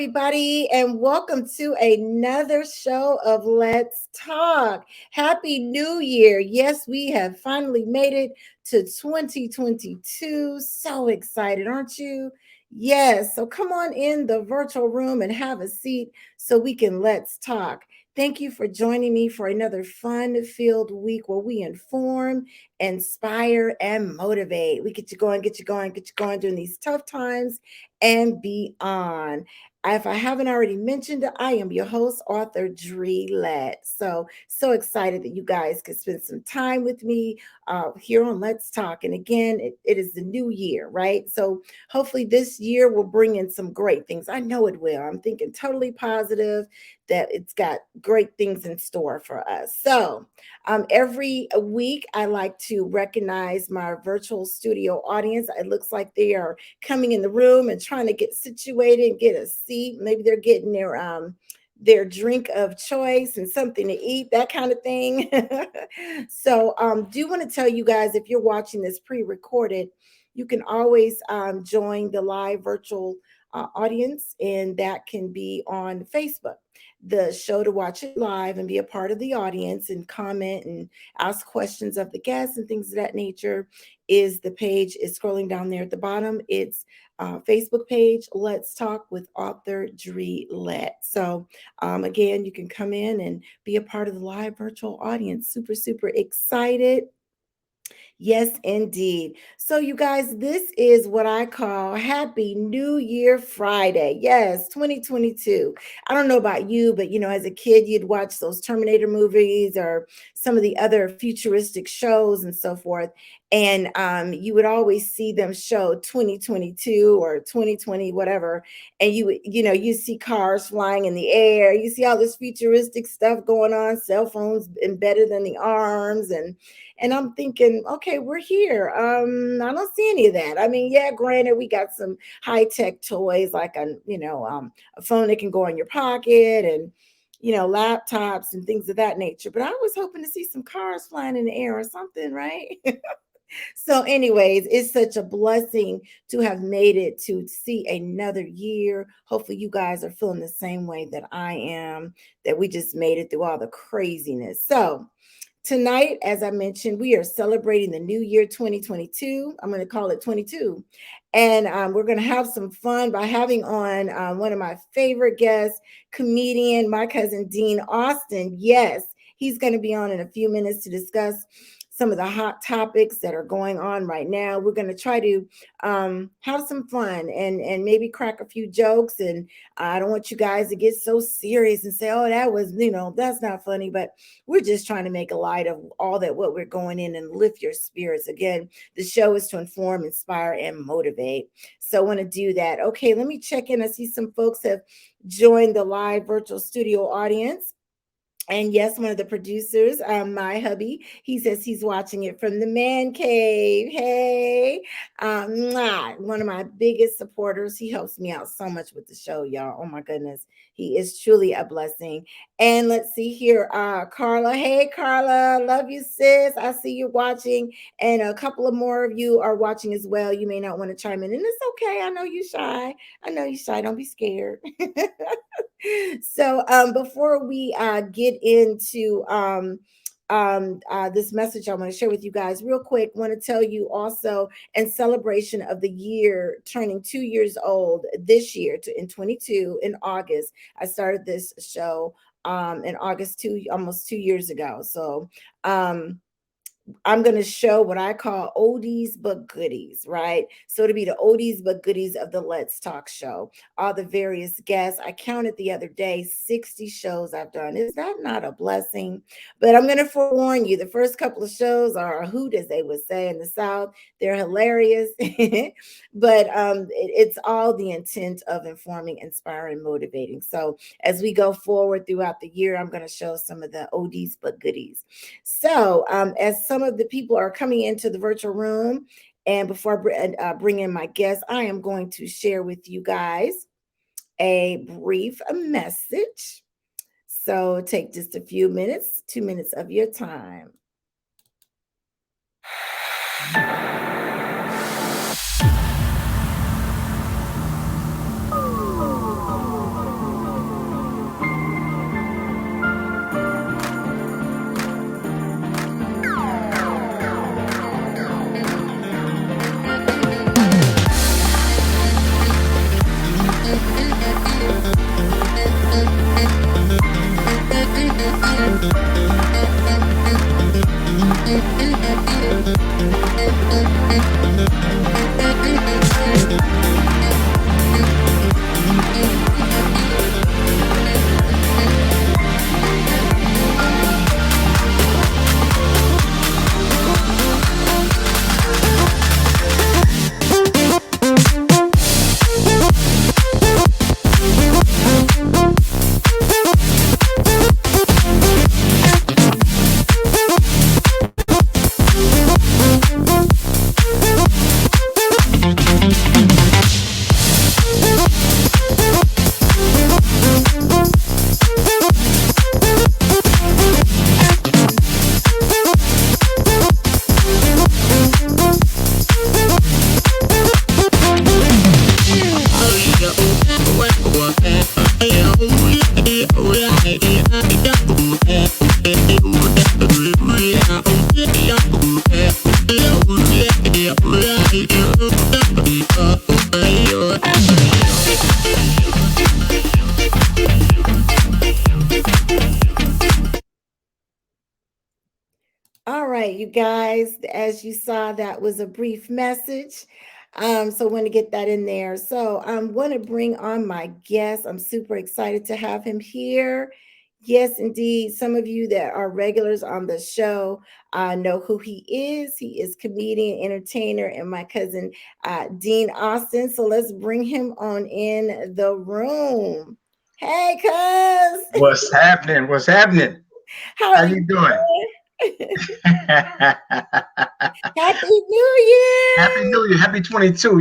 everybody, and welcome to another show of Let's Talk. Happy New Year. Yes, we have finally made it to 2022. So excited, aren't you? Yes, so come on in the virtual room and have a seat so we can let's talk. Thank you for joining me for another fun filled week where we inform, inspire, and motivate. We get you going, get you going, get you going during these tough times and beyond. If I haven't already mentioned it, I am your host, author Dree Lett. So excited that you guys could spend some time with me here on Let's Talk. And again, it is the new year, right? So hopefully this year will bring in some great things. I know it will. I'm thinking totally positive that it's got great things in store for us. So every week, I like to recognize my virtual studio audience. It looks like they are coming in the room and trying to get situated and get a seat. Maybe they're getting their drink of choice and something to eat, that kind of thing. So do want to tell you guys, if you're watching this pre-recorded, you can always join the live virtual audience, and that can be on Facebook. The show to watch it live and be a part of the audience and comment and ask questions of the guests and things of that nature is the page is scrolling down there at the bottom. It's Facebook page, Let's Talk with author Dree Lett. So again, you can come in and be a part of the live virtual audience. Super, super excited. Yes, indeed. So, you guys, this is what I call Happy New Year Friday. Yes, 2022. I don't know about you, but as a kid, you'd watch those Terminator movies or some of the other futuristic shows and so forth. And you would always see them show 2022 or 2020, whatever. And you see cars flying in the air. You see all this futuristic stuff going on, cell phones embedded in the arms, and I'm thinking, okay, we're here. I don't see any of that. I mean, yeah, granted, we got some high tech toys like a phone that can go in your pocket and laptops and things of that nature. But I was hoping to see some cars flying in the air or something, right? So, anyways, it's such a blessing to have made it to see another year. Hopefully, you guys are feeling the same way that I am, that we just made it through all the craziness. So, tonight, as I mentioned, we are celebrating the new year 2022. I'm going to call it 22. And we're going to have some fun by having on one of my favorite guests, comedian, my cousin Dean Austin. Yes, he's going to be on in a few minutes to discuss some of the hot topics that are going on right now. We're going to try to have some fun and maybe crack a few jokes. And I don't want you guys to get so serious and say, oh, that was, that's not funny. But we're just trying to make a light of all that what we're going in and lift your spirits. Again, the show is to inform, inspire, and motivate. So I want to do that. Okay, let me check in. I see some folks have joined the live virtual studio audience. And yes, one of the producers, my hubby, he says he's watching it from the man cave. Hey, one of my biggest supporters. He helps me out so much with the show, y'all. Oh my goodness, he is truly a blessing. And let's see here, Carla. Hey, Carla, love you, sis. I see you watching, and a couple of more of you are watching as well. You may not want to chime in, and it's okay. I know you shy. I know you shy. Don't be scared. So before we get into this message I want to share with you guys real quick, want to tell you also in celebration of the year turning 2 years old this year in 22 in August. I started this show in August almost 2 years ago. So I'm going to show what I call oldies but goodies, right? So it'll be the oldies but goodies of the Let's Talk show. All the various guests. I counted the other day, 60 shows I've done. Is that not a blessing? But I'm going to forewarn you, the first couple of shows are a hoot, as they would say in the South. They're hilarious. But it's all the intent of informing, inspiring, motivating. So as we go forward throughout the year, I'm going to show some of the oldies but goodies. So as some of the people are coming into the virtual room, and before I bring in my guests, I am going to share with you guys a brief message. So take just a few minutes, 2 minutes of your time. All right, you guys, as you saw, that was a brief message. So I want to get that in there. So I'm going to bring on my guest. I'm super excited to have him here. Yes, indeed. Some of you that are regulars on the show know who he is. He is comedian, entertainer, and my cousin Dean Austin. So let's bring him on in the room. Hey, cuz, What's happening? What's happening? how How are you you doing? doing? Happy Happy New Year! New Year. Happy 22.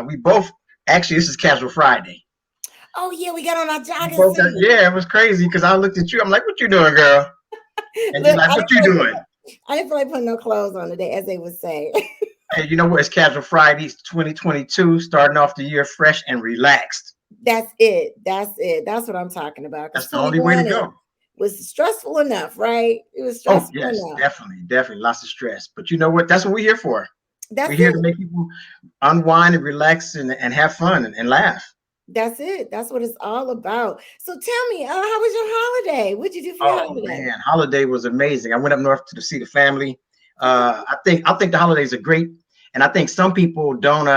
We both actually this is Casual Friday. Oh yeah, we got on our We jogging both got suit. yeah, it was crazy because I looked at you. I'm like, what you doing, girl? And you're Look, like, what you doing? I didn't feel like putting no clothes on today, as they would say. Hey, you know what? It's Casual Friday, it's 2022, starting off the year fresh and relaxed. That's it. That's it. That's what I'm talking about. Because That's the only way to 21 go. was stressful enough, right? It was Oh, stressful yes, enough. definitely, definitely. Lots of stress. But you know what? That's what we're here for. We're That's here to it. make people unwind and relax and have fun and laugh. That's it. That's what it's all about. So tell me, how was your holiday? What'd you do for your Oh holiday? man, holiday was amazing. I went up north to see the family. Okay. I think the holidays are great, and I think some people don't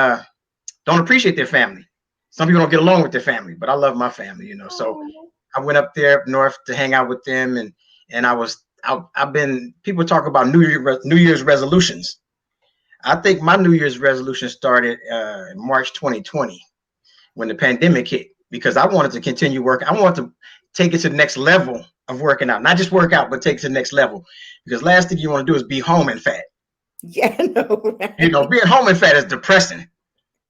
appreciate their family. Some people don't get along with their family, but I love my family, So Oh, I went up there up north to hang out with them, and I've been people talk about New Year's resolutions. I think my New Year's resolution started in March 2020 when the pandemic hit because I wanted to continue working. I wanted to take it to the next level of working out, not just work out, but take it to the next level. Because last thing you want to do is be home and fat. yeah, no, right. Being home and fat is depressing.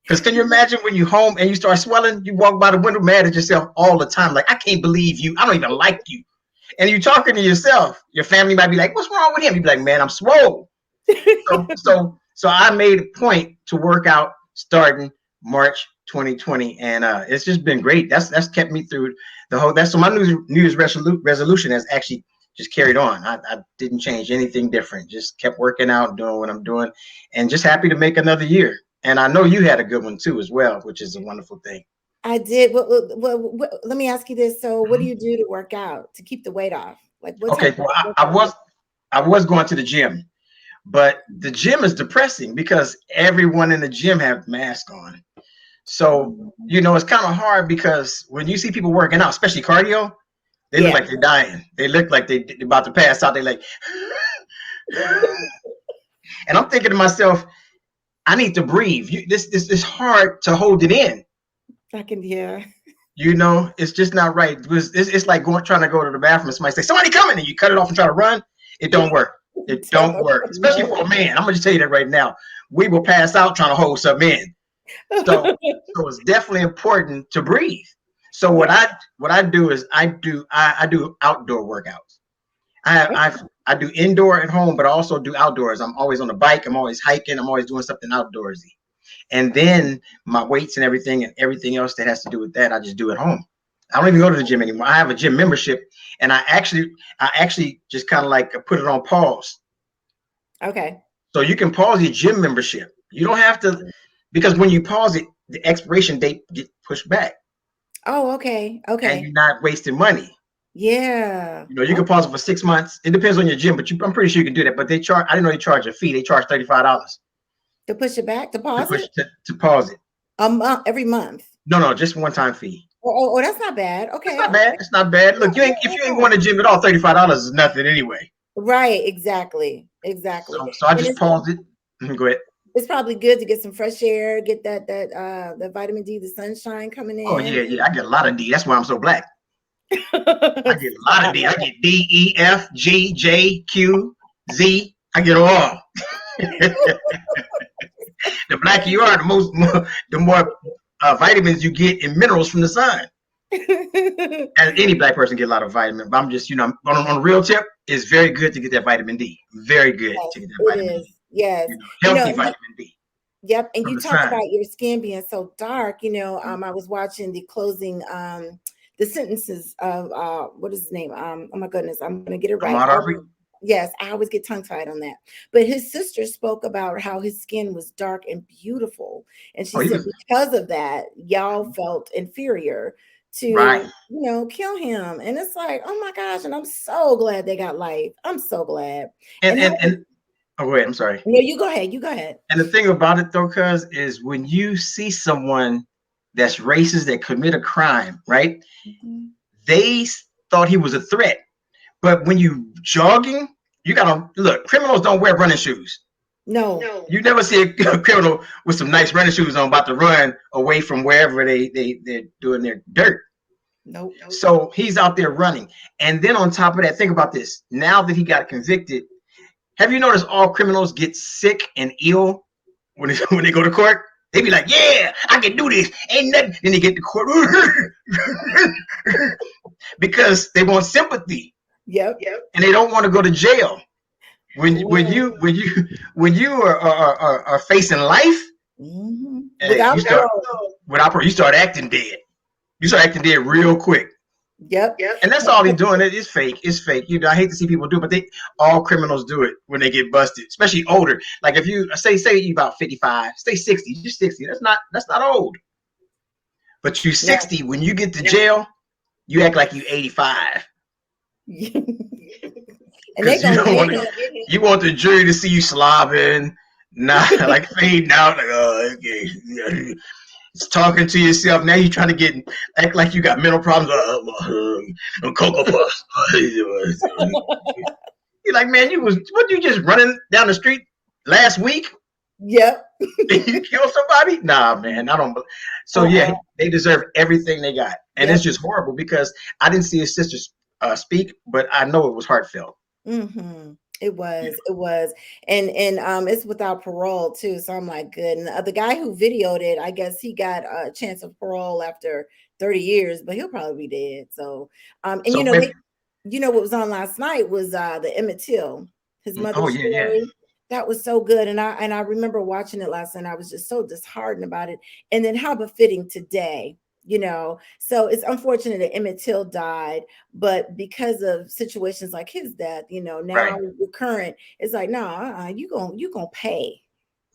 Because can you imagine when you home and you start swelling, you walk by the window mad at yourself all the time, like I can't believe you. I don't even like you. And you're talking to yourself. Your family might be like, "What's wrong with him?" You'd be like, "Man, I'm swole." So I made a point to work out starting March 2020, and it's just been great. That's kept me through the whole. That's so my New Year's resolution has actually just carried on. I didn't change anything different. Just kept working out, doing what I'm doing, and just happy to make another year. And I know you had a good one too as well, which is a wonderful thing. I did. Let me ask you this. So, what do Mhm. you do to work out to keep the weight off? Like, what type Okay, of well workout do you I was going to the gym, but the gym is depressing because everyone in the gym have masks on. So, do? it's kind of hard because when you see people working out, especially cardio, they look Yeah. like they're dying. They look like they're about to pass out. They're like, and I'm thinking to myself, I need to breathe. This is hard to hold it in. I can, yeah. It's just not right. It's like trying to go to the bathroom. And somebody say, "Somebody coming," and you cut it off and try to run. It don't work. It don't work, especially No. for a man. I'm gonna just tell you that right now. We will pass out trying to hold something in. So so it's definitely important to breathe. So Yeah. what I do is I do outdoor workouts. I do indoor at home, but I also do outdoors. I'm always on the bike. I'm always hiking. I'm always doing something outdoorsy. And then my weights and everything else that has to do with that, I just do at home. I don't even go to the gym anymore. I have a gym membership, and I actually just kind of like put it on pause. Okay. So you can pause your gym membership. You don't have to because when you pause it, the expiration date get pushed back, Oh, okay. and Okay. you're not wasting money. Yeah. You can pause Okay. it for 6 months. It depends on your gym, but I'm pretty sure you can do that. But they charge. I didn't know they charge a fee. They charge $35 To push it back, to to pause push it to pause it. a month, every month. No, just one time fee. Oh, that's not bad. It's Okay. not bad. Okay. It's not bad. Yeah. Look, if you ain't Yeah. going to gym at all, $35 is nothing anyway. Right. Exactly. Exactly. So I And just paused it. Go ahead. it's probably good to get some fresh air, get the vitamin D, the sunshine coming Oh in. yeah, yeah. I get a lot of D. That's why I'm so black. I get a lot of Stop. D. I get D, E, F, G, J, Q, Z. I get them all. The blacker you are, the more vitamins you get and minerals from the sun. And any black person get a lot of vitamin. But I'm just, on a real tip, it's very good to get that vitamin D. Very good Yes, to get that it vitamin D. is. Yes. Healthy And vitamin D yep. And from you the talk sun. about your skin being so dark. I was watching the closing, the sentences of what is his name? Oh my goodness, I'm gonna get it right. Ahmad Arbery. Yes, I always get tongue tied on that. But his sister spoke about how his skin was dark and beautiful. And she Oh, he said was. because of that, y'all felt inferior to, Right. kill him. And it's like, oh my gosh. And I'm so glad they got life. I'm so glad. And And how, and and oh, wait, I'm sorry. no, you go ahead. You go ahead. And the thing about it though, cuz, is when you see someone that's racist that commit a crime, right? Mhm. They thought he was a threat. But when you jogging, you gotta look, criminals don't wear running shoes. No, No. You never see a criminal with some nice running shoes on about to run away from wherever they're doing their dirt. nope. So he's out there running. And then on top of that, think about this. Now that he got convicted, have you noticed all criminals get sick and ill when they, when they go to court? They be like, yeah, I can do this. Ain't nothing. Then they get to court because they want sympathy. Yep. Yep. And they don't want to go to jail. When Ooh. you are facing life, Without you start parole. you start acting dead. You start acting dead real quick. Yep. Yep. And that's all he's doing. It's fake. It's fake. I hate to see people do it, but all criminals do it when they get busted, especially older. Like if you say you about 55, stay 60. You're 60. That's not old. But you 60 when you get to jail, you act like you 85. And they Because you gonna don't get want it. you want the jury to see you slobbing, not like fading out, like okay. It's talking to yourself. Now you're trying to act like you got mental problems. Cocoa Puffs. You're like, man, you just running down the street last week? Yep. You kill somebody? Nah, man, I don't. So yeah, they deserve everything they got, and it's just horrible because I didn't see his sister speak, but I know it was heartfelt. Mm-hmm. It was, and it's without parole too. So I'm like, good. And the guy who videoed it, I guess he got a chance of parole after 30 years, but he'll probably be dead. So, and So what was on last night was the Emmett Till, his oh mother's yeah, story. That was so good, and I remember watching it last night. I was just so disheartened about it, and then how befitting today. So it's unfortunate that Emmett Till died, but because of situations like his death, now right, the current, it's like, no, you gonna pay.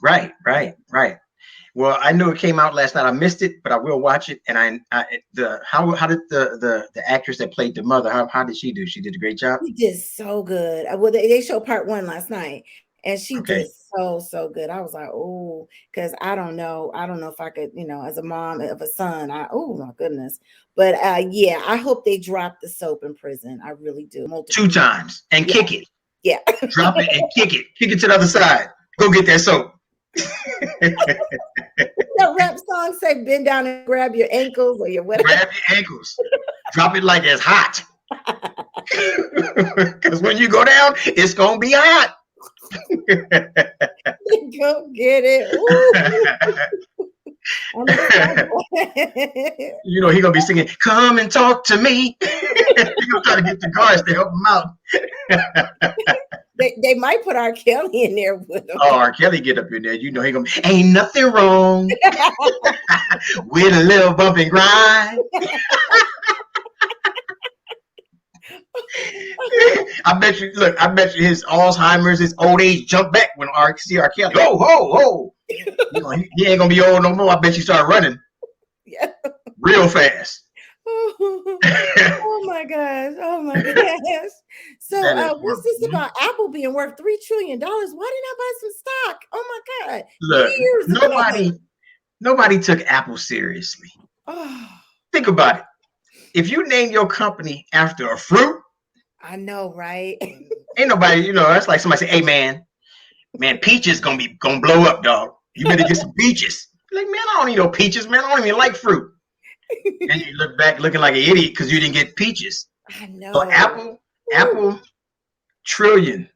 right. Well, I knew it came out last night. I missed it, but I will watch it. And how did the actress that played the mother, how did she do? She did a great job. She did so good. Well, they showed part one last night, and she Okay. did so good. I was like, oh, because I don't know if I could, as a mom of a son, oh my goodness. But yeah, I hope they drop the soap in prison. I really do. Multiple. 2 times and Yeah, kick it. yeah. Drop it and kick it to the other side. Go get that soap. That rap song say, "Bend down and grab your ankles or your whatever." Grab your ankles. Drop it like it's hot. Because when you go down, it's gonna be hot. Go get it. He gonna be singing, "Come and talk to me." He gonna try to get the guards to help him out. They might put R. Kelly in there with them. Oh, R. Kelly get up in there. He gonna ain't nothing wrong with a little bump and grind. I bet you his Alzheimer's, his old age jump back when see R. Kelly. Oh, ho, ho. He ain't gonna be old no more. I bet you start running. Yeah. Real fast. Oh my gosh. Oh my gosh. So what's this about Apple being worth $3 trillion? Why didn't I buy some stock? Oh my God. Look, Years nobody took Apple seriously. Oh. Think about it. If you name your company after a fruit, I know, right? ain't nobody, that's like somebody say, hey man, peaches gonna blow up, dog. You better get some peaches. Like, man, I don't need no peaches, man. I don't even like fruit. And you look back looking like an idiot because you didn't get peaches. I know. So Apple, trillions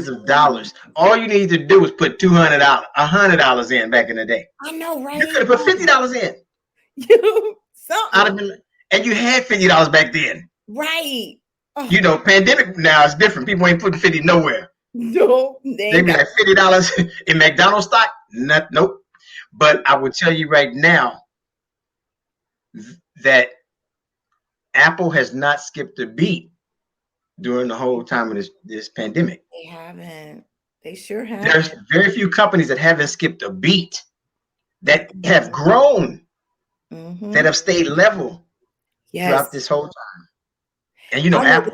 of dollars. All you need to do is put $100 in back in the day. I know, right? You could have put $50 in. Something. And you had $50 back then. Right. Oh. Pandemic now is different. People ain't putting 50 nowhere. No, they be like $50 in McDonald's stock. Nope. But I will tell you right now that Apple has not skipped a beat during the whole time of this pandemic. They haven't. They sure haven't. There's very few companies that haven't skipped a beat, that have grown, that have stayed level. throughout Yes. this whole time. And I know Apple,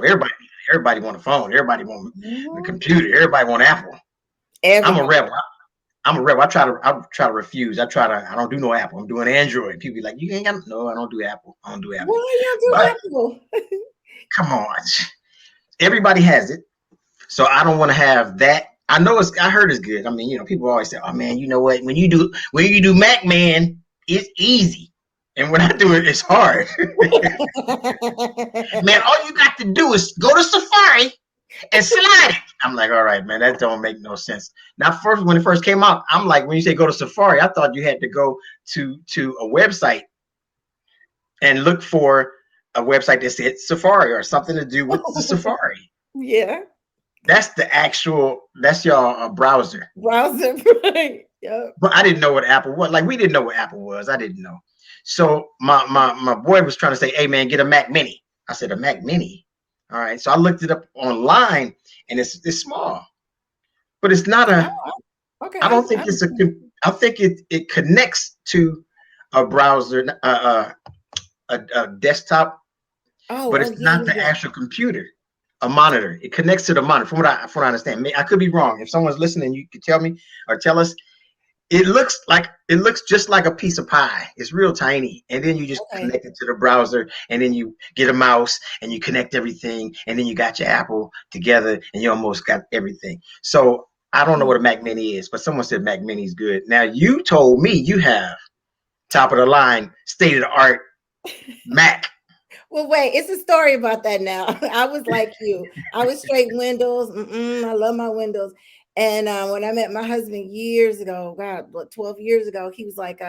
everybody want a phone, everybody want the Mhm. computer, everybody want Apple. I'm a Everybody. rebel. I'm a rebel. I try to refuse. I don't do no Apple. I'm doing Android. People be like, you ain't got no, I don't do Apple. I don't do Apple. Why y'all But do Apple? come on. Everybody has it. So I don't want to have that. I heard it's good. I mean, people always say, oh man, you know what? When you do Mac, man, it's easy. And when I do it, it's hard. Man, all you got to do is go to Safari and slide it. I'm like, all right, man, that don't make no sense. Now, when it first came out, I'm like, when you say go to Safari, I thought you had to go to a website and look for a website that said Safari or something to do with the Safari. Yeah. That's your browser. Browser, right? Yep. But I didn't know what Apple was. Like, we didn't know what Apple was. I didn't know. So my boy was trying to say, hey man, get a Mac Mini. I said, a Mac Mini. All right. So I looked it up online, and it's small, but it's not Oh, a. I okay. don't think it's a. I think it connects to a browser, a desktop, but Oh, it's yeah, not yeah, the yeah. actual computer. A monitor. It connects to the monitor. From what I understand, I could be wrong. If someone's listening, you could tell me or tell us. It looks just like a piece of pie. It's real tiny, and then you just Okay. connect it to the browser, and then you get a mouse, and you connect everything, and then you got your Apple together, and you almost got everything. So I don't know what a Hmm. Mac Mini is, but someone said Mac Mini is good. Now you told me you have top of the line, state of the art Mac. Well, wait, it's a story about that now. I was like you. I was straight Windows. I love my Windows. And when I met my husband years ago, God, what, 12 years ago, he was like,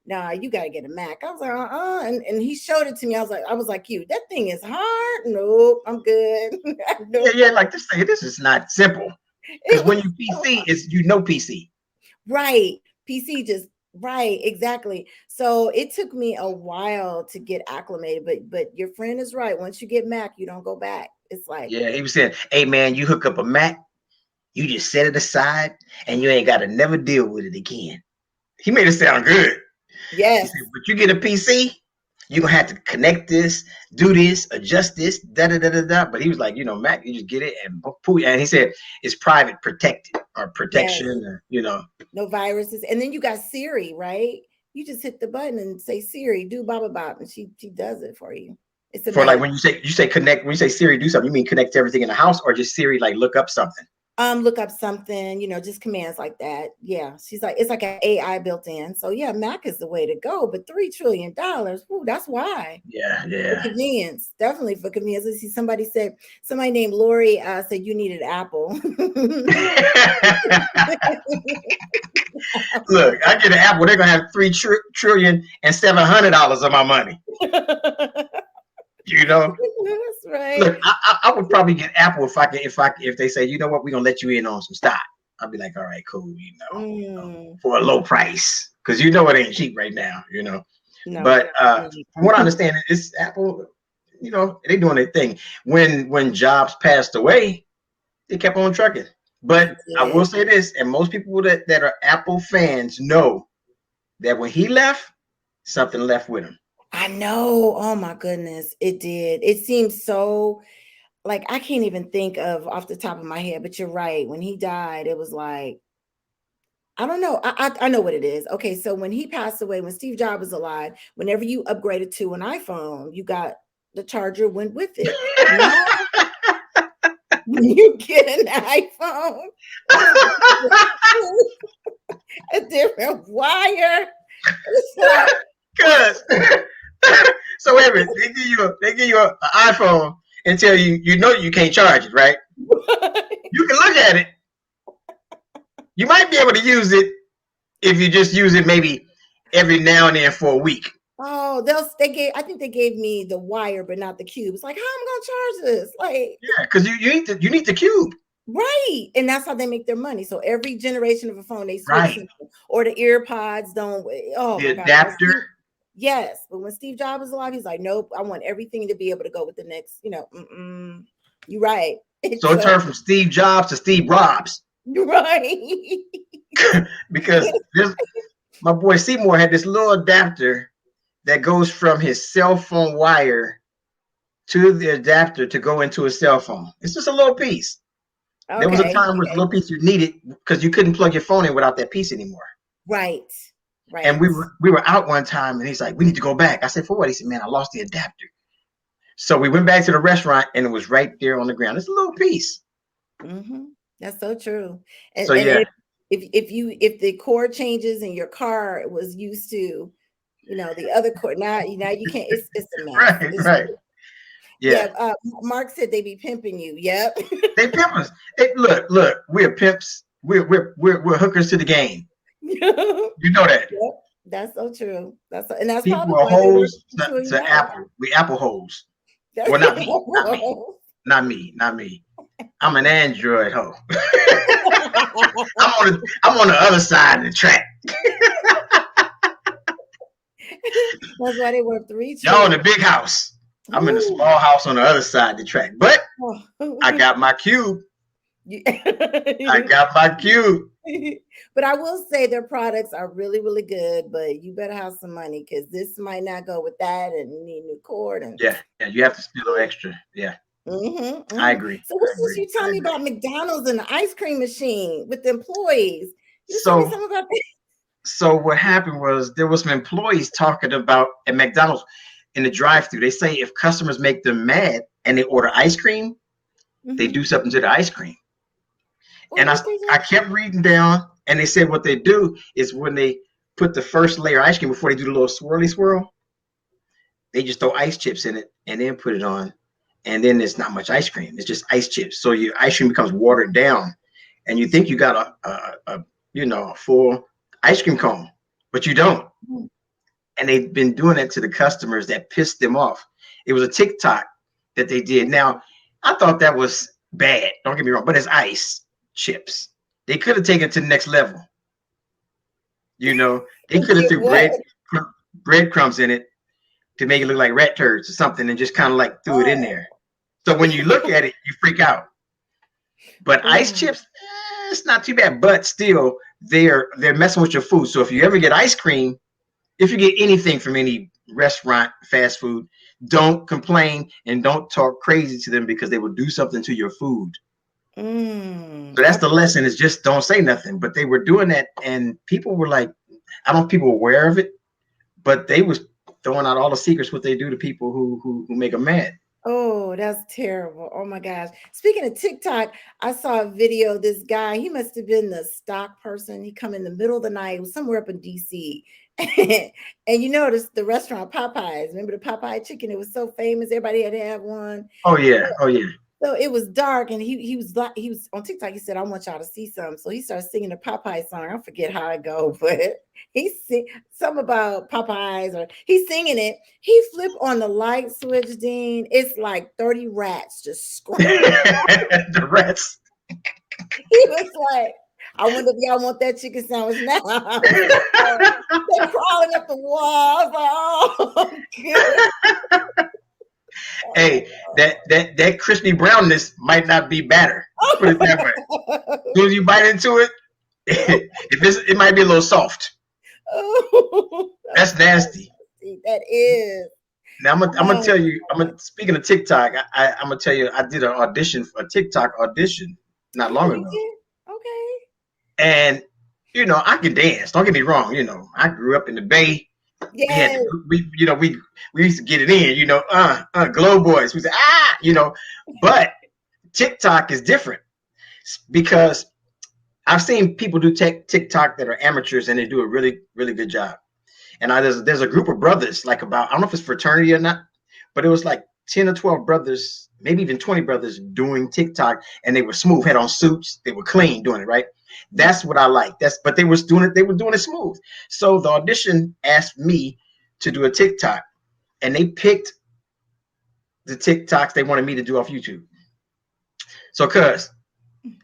nah, you gotta get a Mac. I was like, and he showed it to me. I was like you, that thing is hard. Nope, I'm good. Yeah, Nope. yeah, like this is not simple. Because It when was you so PC, it's PC. right. PC just right, exactly. So it took me a while to get acclimated, but your friend is right. Once you get Mac, you don't go back. It's like, Yeah, he was saying, hey man, you hook up a Mac, you just set it aside, and you ain't got to never deal with it again. He made it sound good. He yes, said, but you get a PC, you're gonna have to connect this, do this, adjust this, da da da da da. But he was like, Mac, you just get it and poof. And he said it's private protected or yes, protection, no viruses. And then you got Siri, right? You just hit the button and say Siri, do blah blah blah, and she does it for you. It's for like amazing. when you say connect, when you say Siri do something, you mean connect to everything in the house, or just Siri like look up something? Look up something, just commands like that. Yeah, she's like, it's like an AI built in. So yeah, Mac is the way to go. But $3 trillion, ooh, that's why. Yeah, For yeah. convenience, definitely for convenience. Let's see, somebody named Lori said you needed Apple. Look, I get an Apple, they're gonna have $3,700,000,000 of my money. You know, That's right. look, I would probably get Apple if they say, we're gonna let you in on some stock. I'll be like, all right, cool, Mm, for a low price, because it ain't cheap right now. no. But from what I understand, it's Apple. They doing their thing. When Jobs passed away, they kept on trucking. But I will Did. say this, and most people that are Apple fans know that when he left, something left with him. I know. Oh my goodness. It did. It seems so like I can't even think of off the top of my head, but you're right. When he died, it was like, I don't know. I know what it is. Okay, so when he passed away, when Steve Jobs was alive, whenever you upgraded to an iPhone, you got the charger went with it. Now, when you get an iPhone, it's a different wire. It's like, Cause so wait a minute, they give you an iPhone and tell you can't charge it, right? You can look at it. You might be able to use it if you just use it maybe every now and then for a week. oh, I think they gave me the wire, but not the cube. It's like, how am I gonna charge this? Like, Yeah, because you need the cube. right. And that's how they make their money. So every generation of a phone, they switch Right. something. Or the ear pods don't. Oh The my God. adapter. Yes. But when Steve Jobs was alive, he's like, nope, I want everything to be able to go with the next, you're right. So It's it turned from Steve Jobs to Steve Robs you're right. because my boy Seymour had this little adapter that goes from his cell phone wire to the adapter to go into a cell phone. It's just a little piece. There was a Okay. time where it's a little piece you needed because you couldn't plug your phone in without that piece anymore. Right. And Right. we were out one time, and he's like, "We need to go back." I said, "For what?" He said, "Man, I lost the adapter." So we went back to the restaurant, and it was right there on the ground. It's a little piece. Mm-hmm. That's so true. And So and yeah, if the cord changes and your car was used to, the other cord, now you can't. It's a mess. right, It's right, Yeah. yeah. Mark said they be pimping you. Yep. They pimp us. Hey, look, we're pimps. We're hookers to the game. You know that. Yep. That's so true. And that's probably People are why they work hoes at you and to Mouth. Apple. We Apple hoes. Well, not me, not me, not me, not me. I'm an Android hoe. I'm on the other side of the track. That's why they work three Y'all in the trips. big house. I'm in a Ooh. small house on the other side of the track. But I Oh. got my cube. You- I got my cube. But I will say their products are really, really good. But you better have some money because this might not go with that, and you need a new cord. And Yeah, yeah. You have to spend on extra. Yeah, I agree. So I what's this agree. you tell I me agree. about McDonald's and the ice cream machine with the employees? You tell me So, something about that. so what happened was there was some employees talking about at McDonald's in the drive-through. They say if customers make them mad and they order ice cream, they do something to the ice cream. Oh, And what they I do? kept reading down, and they said what they do is when they put the first layer of ice cream before they do the little swirly swirl, they just throw ice chips in it and then put it on, and then there's not much ice cream. It's just ice chips. So your ice cream becomes watered down, and you think you got a full ice cream cone, but you don't. And they've been doing that to the customers that pissed them off. It was a TikTok that they did. Now, I thought that was bad. Don't get me wrong, but it's ice chips. They could have taken it to the next level. They And could have did threw what? breadcrumbs in it to make it look like rat turds or something, and just kind of like threw it in Oh, there. So when you look at it, you freak out. But ice oh, chips, it's not too bad. But still, they're messing with your food. So if you ever get ice cream, if you get anything from any restaurant, fast food, don't complain and don't talk crazy to them because they will do something to your food. So that's the okay. lesson is just don't say nothing. But they were doing that and people were like, I don't know if people were aware of it, but they was throwing out all the secrets what they do to people who make them mad. Oh, that's terrible. Oh my gosh. Speaking of TikTok, I saw a video. This guy, he must have been the stock person. He come in the middle of the night. It was somewhere up in DC. And you notice the restaurant Popeyes. Remember the Popeye chicken? It was so famous. Everybody had to have one. Oh yeah, oh yeah. So it was dark, and he was on TikTok. He said, "I want y'all to see something." So he started singing the Popeye song. I forget how it go, but he sing something about Popeyes, or he's singing it. He flipped on the light switch, Dean. It's like 30 rats just screaming. The rats. He was like, "I wonder if y'all want that chicken sandwich now." They're crawling up the wall. I was like, "Oh, good." Hey, that crispy brownness might not be batter. Let's put it that way. As soon as you bite into it, it might be a little soft. Oh, That's nasty. that is. Now I'm gonna Oh, tell you. Speaking of TikTok. I'm gonna tell you. I did an audition, a TikTok audition, not oh, long you ago, did? Okay. and I can dance. Don't get me wrong. I grew up in the Bay. We had Yes. we used to get it in. Glow boys. We said but TikTok is different because I've seen people do TikTok that are amateurs and they do a really really good job. And there's a group of brothers, like about I don't know if it's fraternity or not, but it was like 10 or 12 brothers, maybe even 20 brothers doing TikTok, and they were smooth, had on suits, they were clean doing it, right? That's what I like. But they were doing it smooth. So the audition asked me to do a TikTok, and they picked the TikToks they wanted me to do off YouTube. So cuz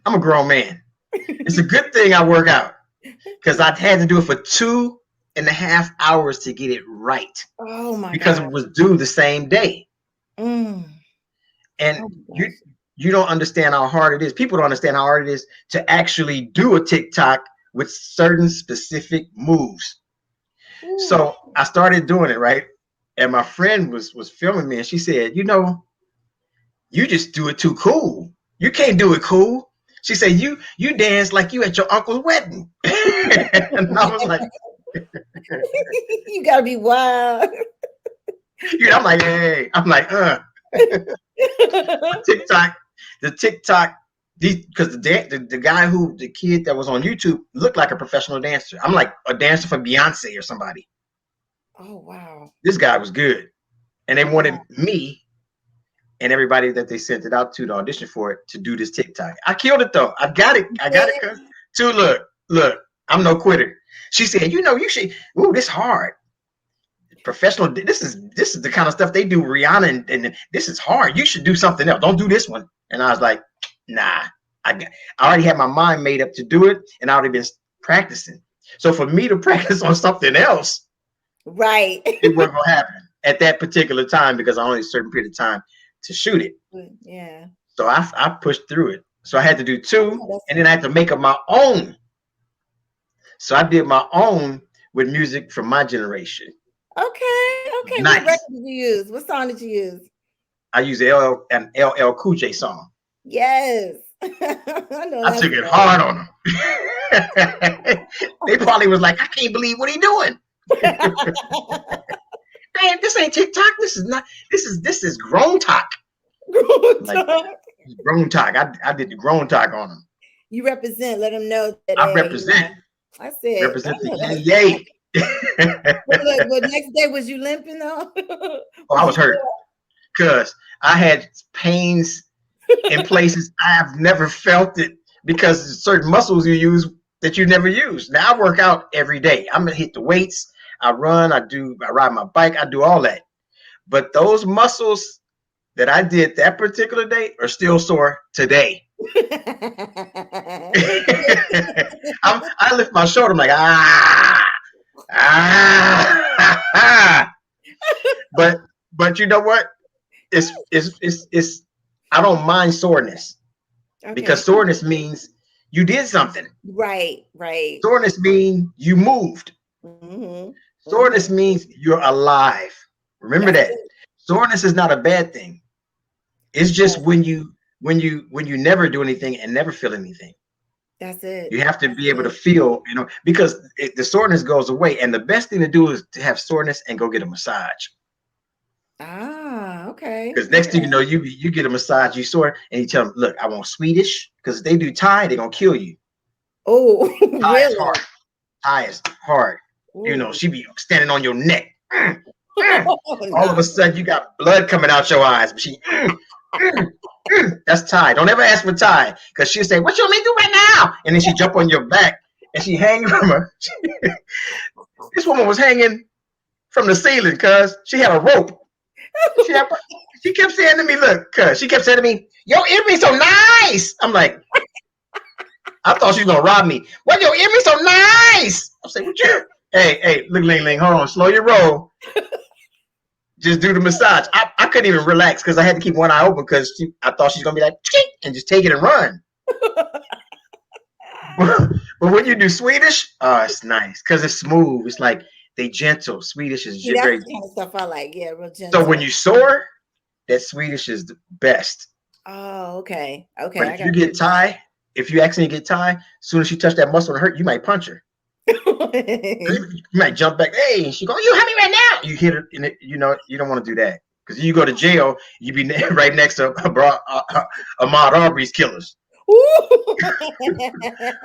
I'm a grown man. It's a good thing I work out because I had to do it for 2.5 hours to get it right Oh my because God. it was due the same day. Mm. And Oh my you gosh. you don't understand how hard it is. People don't understand how hard it is to actually do a TikTok with certain specific moves. Ooh. So I started doing it, right? And my friend was filming me, and she said, you just do it too cool. You can't do it cool. She said, you dance like you at your uncle's wedding. And I was like, You gotta be wild. I'm like, hey, I'm like, TikTok, the TikTok, because the guy the kid that was on YouTube looked like a professional dancer. I'm like a dancer for Beyonce or somebody. Oh wow. This guy was good, and they Oh wow. wanted me and everybody that they sent it out to audition for it to do this TikTok. I killed it though. I got it. I got it. Cause too look, I'm no quitter. She said, you should. Ooh, this hard. Professional. This is the kind of stuff they do. Rihanna and this is hard. You should do something else. Don't do this one. And I was like, nah. I already had my mind made up to do it, and I already been practicing. So for me to practice on something else, right, it wasn't gonna happen at that particular time because I only a certain period of time to shoot it. yeah. So I pushed through it. So I had to do two, Oh, and then I had to make up my own. So I did my own with music from my generation. okay, okay. What Nice. record did you use? What song did you use? I used an LL Cool J song. Yes. I know I that's took it right. hard on them. They probably was like, I can't believe what he doing. Man, this ain't TikTok. This is not. This is grown talk. Like grown talk. I did the grown talk on them. You represent. Let them know that. I Hey, represent. I said. I Represent the know yay that's yay. right. But next day was you limping though? Oh, I was hurt because I had pains in places I have never felt it because certain muscles you use that you never use. Now I work out every day. I'm gonna hit the weights. I run. I ride my bike. I do all that. But those muscles that I did that particular day are still sore today. I lift my shoulder. I'm like ah. But you know what? It's I don't mind soreness because Okay. soreness means you did something. Right. Right. Soreness means you moved. Mm-hmm. Soreness Mm-hmm. means you're alive. Remember That's that. it. Soreness is not a bad thing. It's just Right. when you never do anything and never feel anything. That's it. You have to That's be able to it. feel, because the soreness goes away. And the best thing to do is to have soreness and go get a massage. Ah, okay. Because next thing you know, you get a massage, you sore, and you tell them, look, I want Swedish. Because if they do Thai, they're gonna kill you. Oh, Thai is really? hard. Thai is hard. Ooh. She be standing on your neck. Oh, All of a no. sudden, you got blood coming out your eyes. But that's Thai. Don't ever ask for Thai because she'll say, "What you want me to do right now?" And then she jump on your back and she hang from her. This woman was hanging from the ceiling because she had a rope. She had, she kept saying to me, "Look, cuz she kept saying to me, your earrings so nice." I'm like, I thought she was gonna rob me. Why your earrings so nice? I'm saying, "What you?" Hey, look, Ling Ling, hold on, slow your roll. Just do the massage. I couldn't even relax because I had to keep one eye open because I thought she's gonna be like, and just take it and run. But when you do Swedish, oh, it's nice because it's smooth. It's like they gentle. Swedish is See, that's very the deep. kind of stuff I like. Yeah, real So when gentle. you soar, that Swedish is the best. Oh, okay. Okay, But I if you got get Thai, if you accidentally get Thai, as soon as you touch that muscle and hurt, you might punch her. you. You might jump back. Hey, she go, you hit me right now. You hit her, and you don't want to do that because you go to jail, you be right next to Ahmaud Arbery's killers.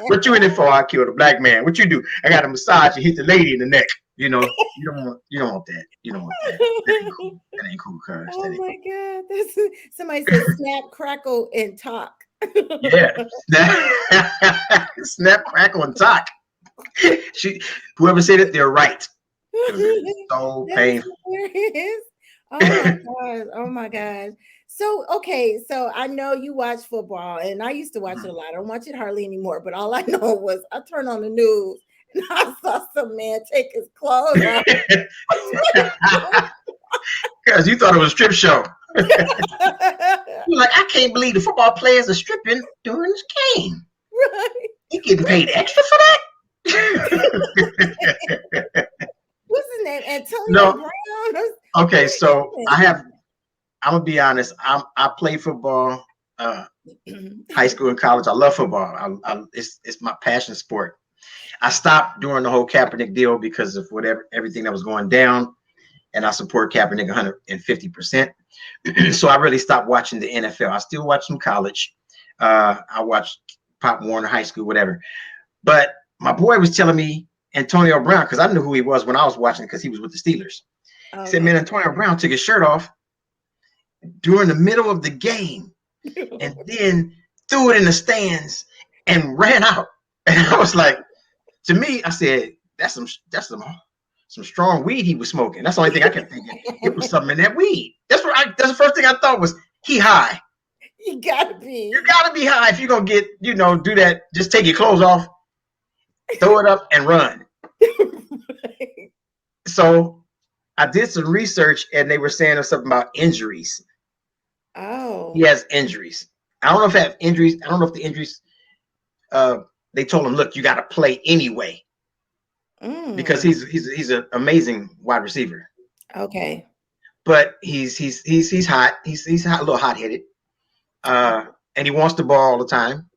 What you in it for? I killed a black man. What you do? I got a massage and hit the lady in the neck. You don't want that. You don't want that. That ain't cool. That ain't cool, cuz. That Oh ain't my cool. God. Somebody said snap, crackle, and talk. Yeah. Snap, crackle, and talk. Whoever said it, they're right. Because it's so That is painful. hilarious. Oh my gosh. Oh my gosh. So, okay. So I know you watch football, and I used to watch it a lot. I don't watch it hardly anymore, but all I know was I turned on the news and I saw some man take his clothes off. Because you thought it was a strip show. You're like, I can't believe the football players are stripping during this game. Right. You getting paid extra for that? Antonio No. Brown. Okay, What so happened? I'm gonna be honest. I played football, high school and college. I love football. It's my passion sport. I stopped during the whole Kaepernick deal because of whatever everything that was going down, and I support Kaepernick 150%. So I really stopped watching the NFL. I still watch some college. I watch Pop Warner High School, whatever. But my boy was telling me Antonio Brown, because I knew who he was when I was watching, because he was with the Steelers. He said, "Man, Okay. Antonio Brown took his shirt off during the middle of the game and then threw it in the stands and ran out." And I was like, to me, I said, that's some strong weed he was smoking. That's the only thing I kept thinking. It was something in that weed. That's the first thing I thought was he high. You gotta You be. gotta be high if you're gonna get, do that. Just take your clothes off, throw it up, and run. So I did some research and they were saying something about injuries. He Oh. has injuries. I don't know if they have injuries. I don't know if the injuries uh they told him, look, you gotta play anyway. Because Mm. he's an amazing wide receiver. Okay. But he's hot. He's hot, a little hot headed. And he wants the ball all the time,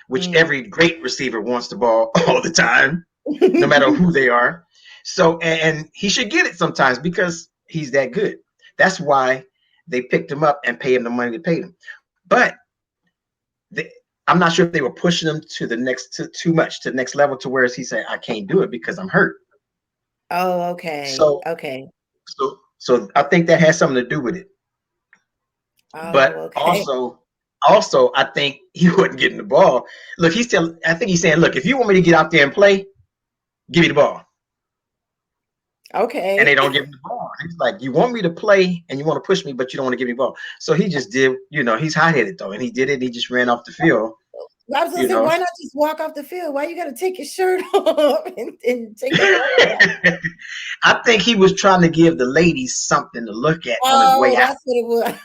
which Mm. every great receiver wants the ball all the time, no matter who they are. So, and he should get it sometimes because he's that good. That's why they picked him up and pay him the money they paid him. But they, I'm not sure if they were pushing him to the next to too much to the next level to where he said, I can't do it because I'm hurt. Oh, okay. So Okay. so I think that has something to do with it. Oh, But okay. also I think he wasn't getting the ball. Look, I think he's saying, look, if you want me to get out there and play, give me the ball. And they Okay. don't give him the ball. He's like, you want me to play and you want to push me, but you don't want to give me the ball. So he just did, he's hot headed though, and he did it. He just ran off the field, I was gonna you say, know. why not just walk off the field? Why you gotta take your shirt off and take your clothes off? I think he was trying to give the ladies something to look at on his way Oh, out. that's what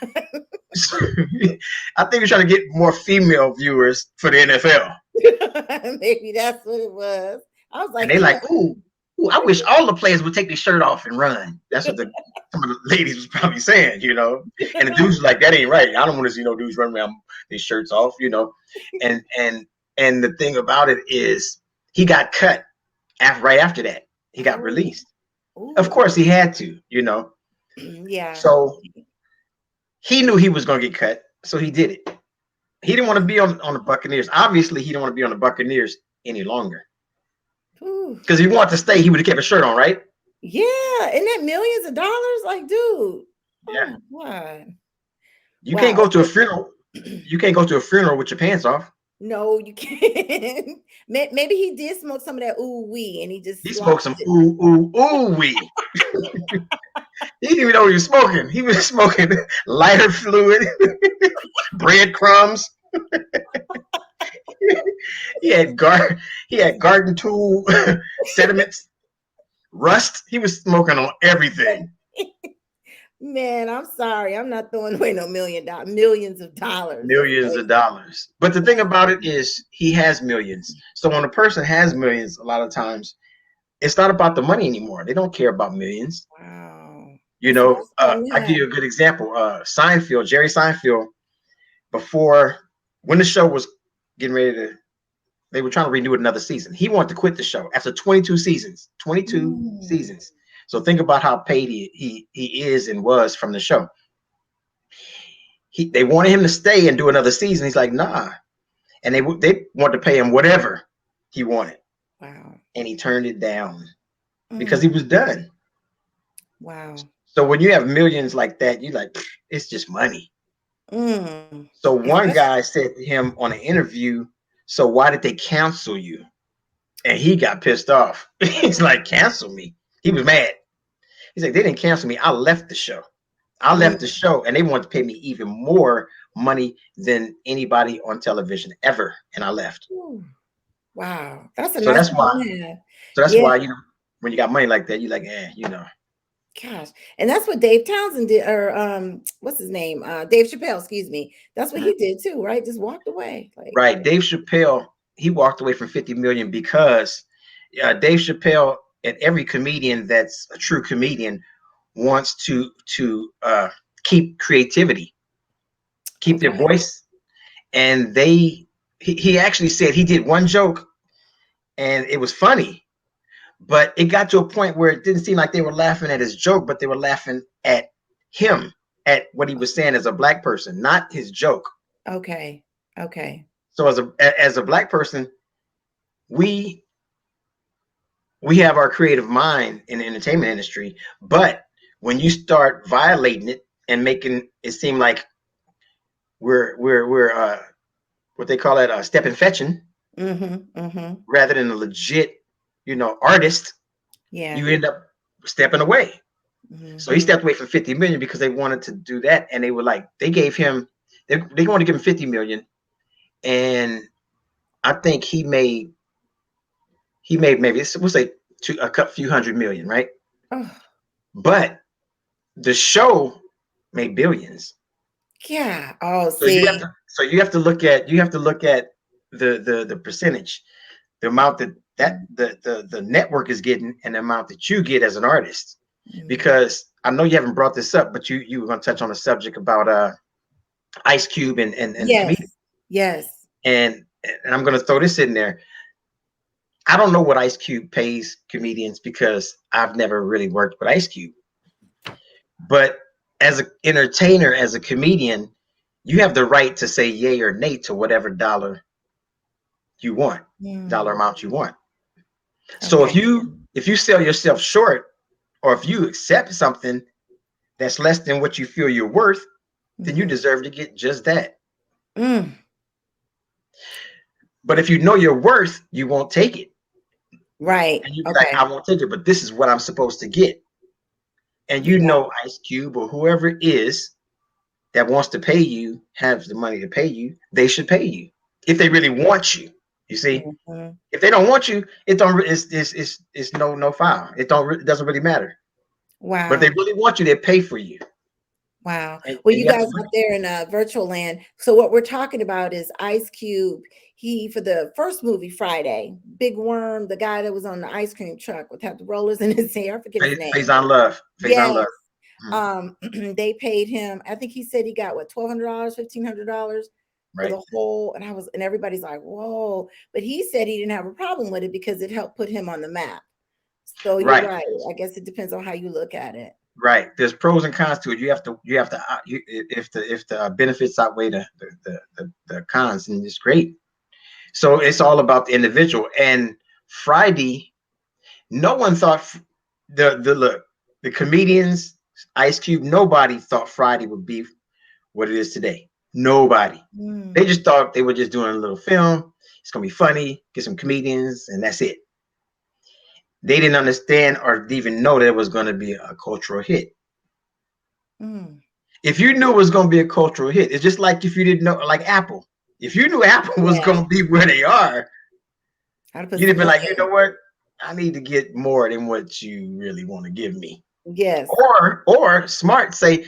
it I think he was trying to get more female viewers for the NFL. was. Maybe that's what it was. I was And like, they he like, went. ooh, I wish all the players would take their shirt off and run. That's what some of the ladies was probably saying. And the dudes was like, that ain't right. I don't want to see no dudes run around their shirts off. And and the thing about it is he got cut right after that. He got Oh, released. Of ooh, course he had to. yeah. So he knew he was gonna get cut, so he did it. He didn't want to be on the Buccaneers. Obviously, he didn't want to be on the Buccaneers any longer. Ooh. Because if he wanted to stay, he would have kept a shirt on, right? Yeah, isn't that millions of dollars? Like, dude, Yeah. oh my, You can't wow. go to a funeral. You can't go to a funeral with your pants off. No, you can't. Maybe he did smoke some of that ooh wee, and he just He swallowed smoked some it. ooh ooh ooh wee. He didn't even know what he was smoking. He was smoking lighter fluid, breadcrumbs. he had gar he had garden tool sediments, rust. He was smoking on everything. Man, I'm sorry, I'm not throwing away no millions of dollars. That's Millions of crazy. dollars. But the thing about it is he has millions. So when a person has millions, a lot of times it's not about the money anymore. They don't care about millions. Wow, that's messed up, I give man. you a good example. Seinfeld, Jerry Seinfeld, before when the show was getting ready to, they were trying to renew it another season. He wanted to quit the show after 22 seasons. 22 Mm. seasons. So think about how paid he is and was from the show. They wanted him to stay and do another season. He's like, nah. And they wanted to pay him whatever he wanted, Wow. and he turned it down because he Mm. was done. Wow. So when you have millions like that, you like, it's just money. Mm. So one Especially. guy said to him on an interview, so why did they cancel you? And he got pissed off. He's like, cancel me. He was mad. He's like, they didn't cancel me. I left the show. I left the Mm. show and they wanted to pay me even more money than anybody on television ever. And I left. Ooh. Wow, that's a So nice that's why, problem to have. so that's Yeah, why, when you got money like that, you're like, eh. gosh, and that's what Dave Townsend did, or what's his name? Dave Chappelle, excuse me. That's what he did too, right? Just walked away. Like, Right. Dave Chappelle, he walked away from 50 million because Dave Chappelle and every comedian that's a true comedian wants to keep creativity, keep their Okay. voice. And he actually said he did one joke and it was funny, but it got to a point where it didn't seem like they were laughing at his joke, but they were laughing at him, at what he was saying as a black person, not his joke. Okay. Okay. So as a black person, we we have our creative mind in the entertainment industry, but when you start violating it and making it seem like we're what they call it, stepping fetching, Mm-hmm. Mm-hmm. rather than a legit, artist, Yeah. you end up stepping away. So he Mm-hmm. stepped away from 50 million because they wanted to do that, and they were like, they gave him, they wanted to give him 50 million, and I think he made maybe we'll say a few hundred million, right? Oh, But the show made billions. yeah. Oh, So you have see. to so you have to look at the percentage, the amount that the network is getting, and the amount that you get as an artist. Mm-hmm. Because I know you haven't brought this up, but you were going to touch on the subject about Ice Cube and the comedian. Yes. Yes. And I'm going to throw this in there. I don't know what Ice Cube pays comedians because I've never really worked with Ice Cube. But as an entertainer, as a comedian, you have the right to say yay or nay to whatever you want, dollar Mm. amount you want. So if Okay. you sell yourself short, or if you accept something that's less than what you feel you're worth, then you Mm-hmm. deserve to get just that. Mm. But if you know your worth, you won't take it. Right. And you be like, Okay. I won't take it, but this is what I'm supposed to get. And Yeah. Ice Cube or whoever it is that wants to pay you, has the money to pay you, they should pay you. If they really want you. You see? Mm-hmm. If they don't want you, it don't it's no foul. It doesn't really matter. But if they Wow. really want you, they pay for you. Wow. And, Well, and you you have guys to out look. there in virtual land. So what we're talking about is Ice Cube. He for the first movie Friday, Big Worm, the guy that was on the ice cream truck with had the rollers in his hair. I forget his Face name. on love. Face on Yes. love. Mhm. They paid him. I think he said he got what, $1,200, $1,500 for Right. the whole. And everybody's like, whoa. But he said he didn't have a problem with it because it helped put him on the map. So you're Right. right. I guess it depends on how you look at it. Right. There's pros and cons to it. If the benefits outweigh the cons, then it's great. So it's all about the individual. And Friday, no one thought the look, the comedians, Ice Cube, nobody thought Friday would be what it is today. Nobody. They Mm, just thought they were just doing a little film. It's gonna be funny, get some comedians, and that's it. They didn't understand or even know that it was gonna be a cultural hit. mm. If you knew it was going to be a cultural hit, it's just like if you didn't know, like Apple. If you knew Apple was Yeah. going to be where they are, How to put you'd have some been like, you money. know what? I need to get more than what you really want to give me. Yes. Or smart say,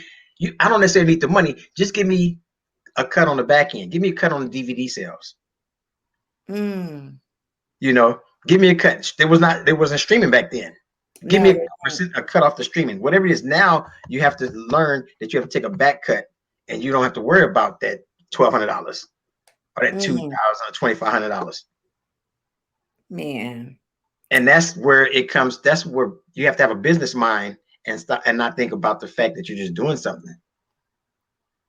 I don't necessarily need the money. Just give me a cut on the back end. Give me a cut on the DVD sales. Mm. You know, give me a cut. There wasn't streaming back then. Give me No, a they don't. percent, a cut off the streaming. Whatever it is now, you have to learn that you have to take a back cut, and you don't have to worry about that $1,200 or that 2,000 Mm. or $2,500. Man. And that's where it comes. That's where you have to have a business mind and stop and not think about the fact that you're just doing something.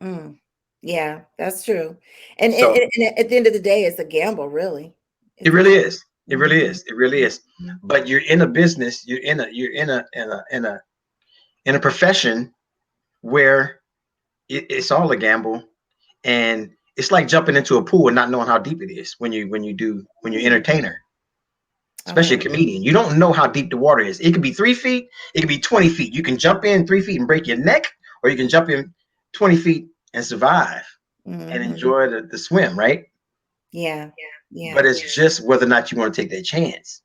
Mm. Yeah, that's true. And, and, So and at the end of the day, it's a gamble, really. it It's a really gamble. is. It really Mhm. is. It really is. Mhm. But you're in a business. You're in a profession where it's all a gamble, and it's like jumping into a pool and not knowing how deep it is when you're an Mm. entertainer, especially a Oh, comedian. You don't know how deep the water is. It could be 3 feet, it could be 20 feet. You can jump in 3 feet and break your neck, or you can jump in 20 feet and survive and mhm. enjoy the swim, right? Yeah. But Yeah. it's just whether or not you want to take that chance.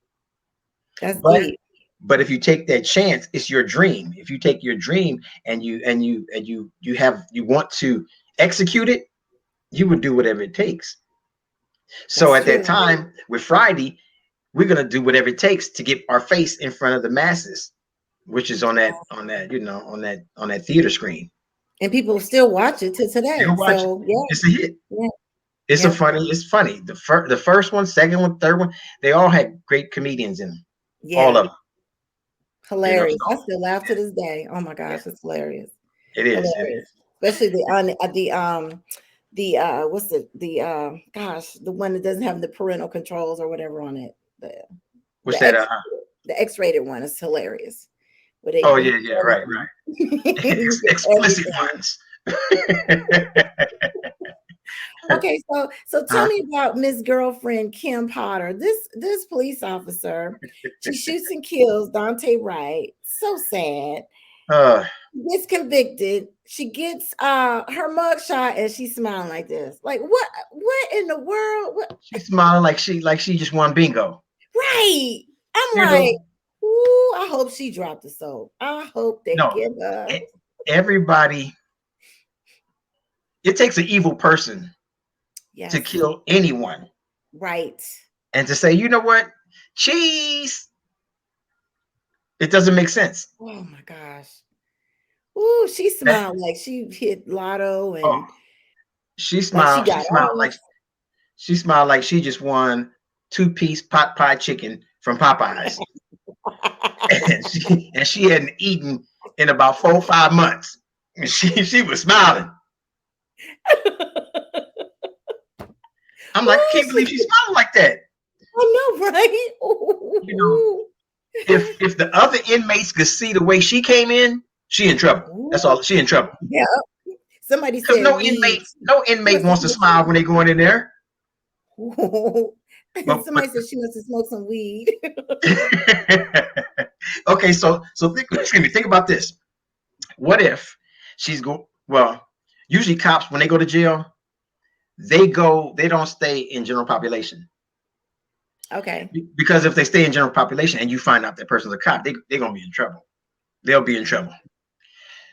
That's But deep. but if you take that chance, it's your dream. If you take your dream and you want to execute it, you would do whatever it takes. So That's at that true. time with Friday, we're gonna do whatever it takes to get our face in front of the masses, which is on that on that theater screen. And people still watch it to today. Still watch it. So yeah, It's a hit. yeah, It's a yep, funny. It's funny. The first one, second one, third one, they all had great comedians in them. All yeah. of them. You know. Hilarious. I So still laugh to yeah, this day. Oh my yeah, gosh, it's hilarious. it is. It Hilarious. is. Especially what's the gosh, the one that doesn't have the parental controls or whatever on it. What's The that? X the X-rated one is hilarious. Where they Oh you yeah, yeah. get Right, everything. right. You get Explicit everything. ones. Okay, so tell Huh? me about Miss Girlfriend Kim Potter. This police officer, she shoots and kills Dante Wright. So sad. Uh, Gets convicted. She gets her mugshot and she's smiling like this. Like what in the world? What she's smiling like she just won bingo. right? I'm You like, know, ooh, I hope she dropped the soap. I hope they no. give her. Everybody. It takes an evil person to Yes, kill anyone, right. and to say, you know what, cheese. It doesn't make sense. Oh my gosh. Ooh, she That, smiled like she hit lotto oh, and she like she smiled. got off. She smiled like she just won 2-piece pot pie chicken from Popeyes, and she hadn't eaten in about 4 or 5 months. And she was smiling. I'm like, I Ooh, can't believe she's smiling like that. I know, right? You know, Ooh. if the other inmates could see the way she came in, she in trouble. That's Ooh. all. She in trouble. Yeah. Somebody Because said weed. no She inmate must have wants to smoked smile when they go in there. some. But Somebody said she must have smoked some weed. okay, so excuse me. Think about this. What if she's go? Well, usually cops when they go to jail, they don't stay in general population Okay. because if they stay in general population and you find out that person's a cop, they're gonna be in trouble. They'll be in trouble.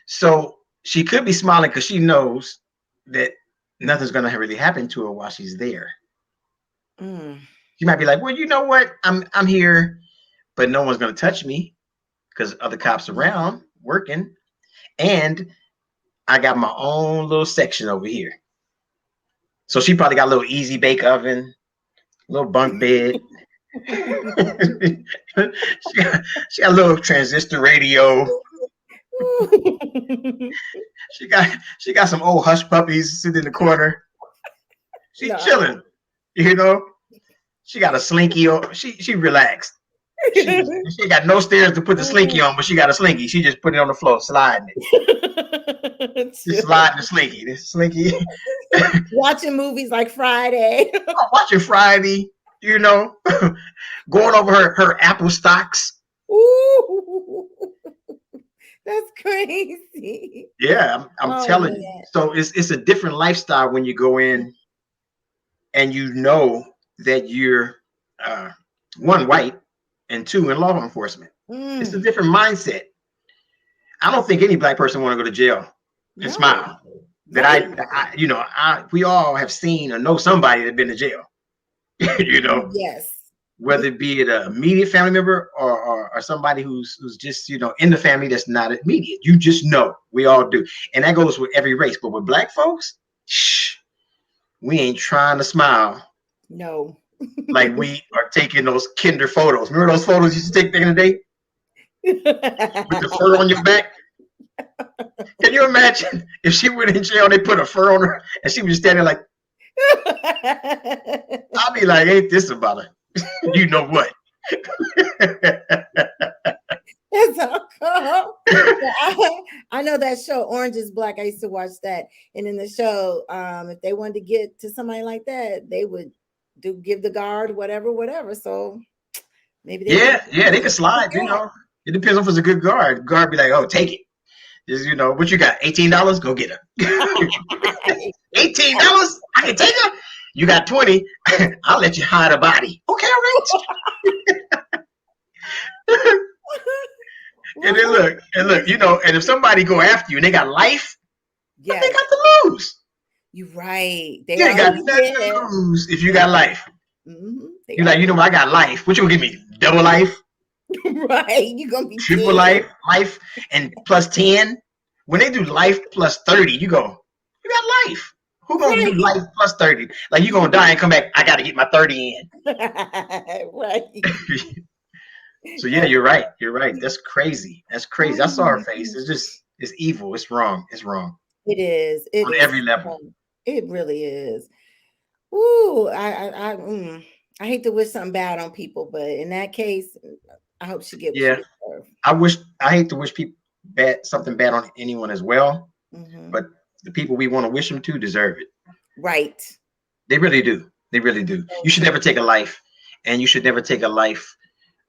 So she could be smiling because she knows that nothing's gonna really happen to her while she's there. Mm. She might be like, well, you know what? I'm here, but no one's gonna touch me because other cops around working, and I got my own little section over here. So she probably got a little easy bake oven, a little bunk bed. She got a little transistor radio. She got some old hush puppies sitting in the corner. She No. chilling, you know. She got a slinky. She relaxed. She got no stairs to put the slinky on, but she got a slinky. She just put it on the floor, sliding it. Just sliding the slinky. This slinky. Watching movies like Friday. Watching Friday, you know, going over her Apple stocks. Ooh, that's crazy. Yeah, I'm Oh telling you. man. So it's a different lifestyle when you go in and you know that you're uh, one white and two in law enforcement. It's a Mm, different mindset. I don't think any black person want to go to jail and no. smile. That Right. we all have seen or know somebody that been to jail. you know, Yes. whether it be an immediate family member or somebody who's just in the family that's not immediate. You just know. We all do, and that goes with every race. But with black folks, shh, we ain't trying to smile No. like we are taking those kinder photos. Remember those photos you used to take back in the day with the fur on your back? Can you imagine if she went in jail, they put a fur on her, and she was just standing like, I'll be like, ain't this about her? You know what? That's how come. I know that show Orange is Black. I used to watch that, and in the show, if they wanted to get to somebody like that, they would give the guard whatever. So maybe they did. Yeah, they can slide. It depends on if it's a good guard. Guard be like, oh, take it. Just what you got? $18? Go get her. $18? I can take her. You got 20. I'll let you hide a body. Okay, all right. And look, and if somebody go after you and they got life, what they Yes, got to lose? you're right. They You ain't got already nothing did. to lose if you Yeah. got life. Mm-hmm. They You're like, you know always what? I got life. What you gonna give me? Double life, right. You're gonna be triple dead. life, and plus 10. When they do life plus 30, you go, you got life. Who gonna do Right. life plus 30? Like you gonna die and come back? I got to get my 30 Right. in. So yeah, you're right. You're right. That's crazy. That's crazy. I Oh saw her my face. gosh. It's just, it's evil. It's wrong. It's wrong It is. It on is. every level. It really is. Ooh, I hate to wish something bad on people, but in that case, I hope she get what she Yeah, deserves. I hate to wish people something bad on anyone as well, Hmm. but the people we want to wish them to deserve it. Right. They really do. They really do. So You should never true. take a life, and you should never take a life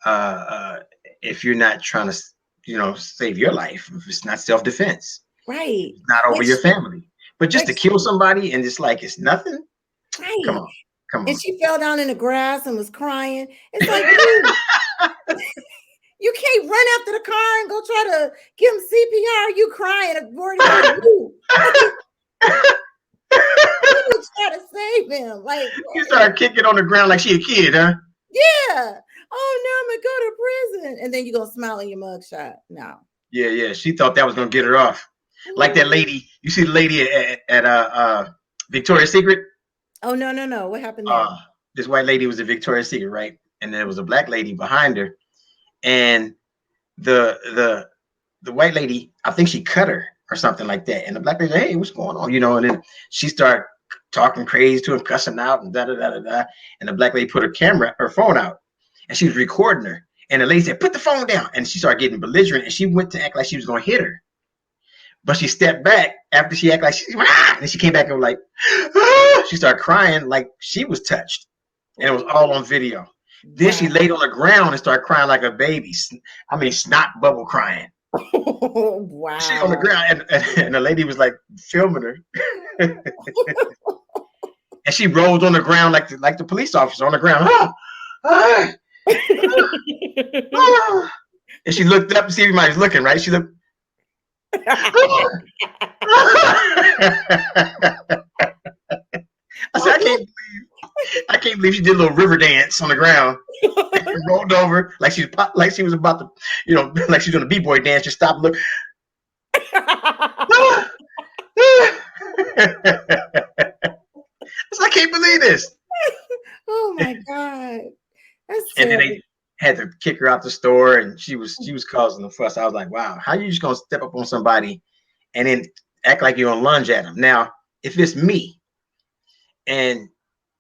uh, uh, if you're not trying to, save your life. If it's not self defense, Right. it's not over Like, your family. But just like, to kill somebody and just like it's nothing. Come right. on, come And on. she fell down in the grass and was crying. It's like you can't run after the car and go try to give him CPR. You crying, worried about you. Like, you need to try to save him. Like, You start kicking on the ground like she a kid, huh? yeah. Oh, no, I'm gonna go to prison. And then you gonna smile in your mugshot. No. Yeah, yeah. She thought that was gonna get her off. Like that Ooh. lady. You see the lady at Victoria's Secret? Oh, no, no, no. What happened there? Uh, this white lady was at Victoria's Secret, right? And there was a black lady behind her, and the the the white lady, I think she cut her or something like that. And the black lady, hey, what's going on? And then she started talking crazy to him, cussing out and da da da da da. And the black lady put her phone out, and she was recording her. And the lady said, "Put the phone down." And she started getting belligerent, and she went to act like she was going to hit her. But she stepped back after she acted like she, and she came back and was like, she started crying like she was touched, and it was all on video. Then she Wow. laid on the ground and started crying like a baby. I mean, snot bubble crying. She on the Wow. ground, and the lady was like filming her, and she rolled on the ground like the police officer on the ground. Ah, ah. And she looked up to see if anybody's looking. Right? She looked. I said, I can't believe she did a little river dance on the ground and rolled over like she was about to, like she's doing a b-boy dance. Just stop, look. I can't believe this. Oh my God. That's And then terrible. they had to kick her out the store, and she was causing a fuss. I was like, wow, how you just gonna step up on somebody and then act like you're gonna lunge at them? Now, if it's me and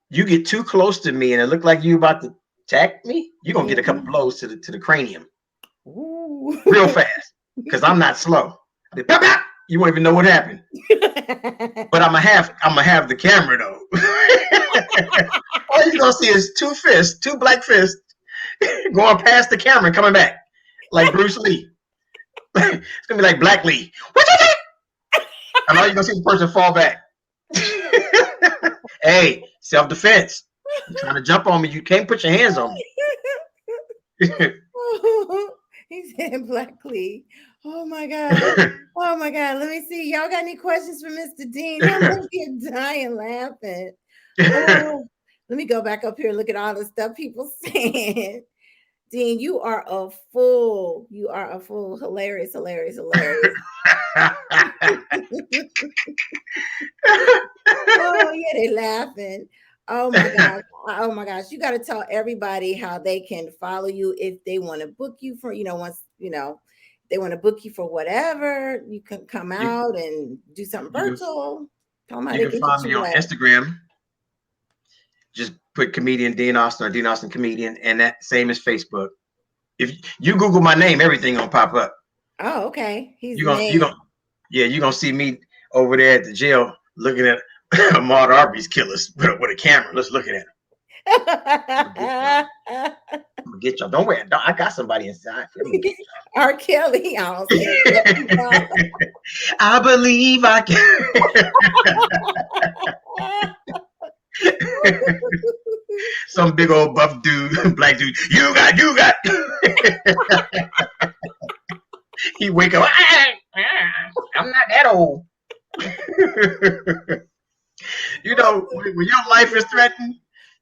you get too close to me and it look like you about to attack me, you're gonna get a couple Mhm. blows to the cranium Ooh. real fast because I'm not slow. You won't even know what happened. But I'm gonna have the camera though. All you're gonna see is two black fists going past the camera and coming back like Bruce Lee. It's gonna be like Black Lee. What you think? And all you're gonna see is the person fall back. Hey, self-defense. You're trying to jump on me. You can't put your hands on me. He said Blackley. Oh my God. Oh my God. Let me see. Y'all got any questions for Mr. Dean? I'm over here dying laughing. Oh, let me go back up here and look at all the stuff people saying. Dean, you are a fool. You are a fool. Hilarious, hilarious, hilarious. Oh, yeah, they laughing. Oh my gosh. Oh my gosh. You got to tell everybody how they can follow you if they want to book you for, once, they want to book you for whatever, you can come you, out and do something you can virtual. Tell them how you they can can hit find me you on at. Instagram. Just put comedian Dean Austin or Dean Austin comedian, and that same as Facebook. If you Google my name, everything gonna pop up. Oh, okay. He's You named. gonna yeah, you gonna see me over there at the jail looking at Ahmaud Arbery's killers with a camera. Let's look at him. I'm gonna get y'all. I'm gonna get y'all. Don't worry. I got somebody inside. I'm gonna get R. Kelly. I don't say y'all. I believe I can. Some big old buff dude, black dude. You got. He wake up. I'm not that old. When your life is threatened,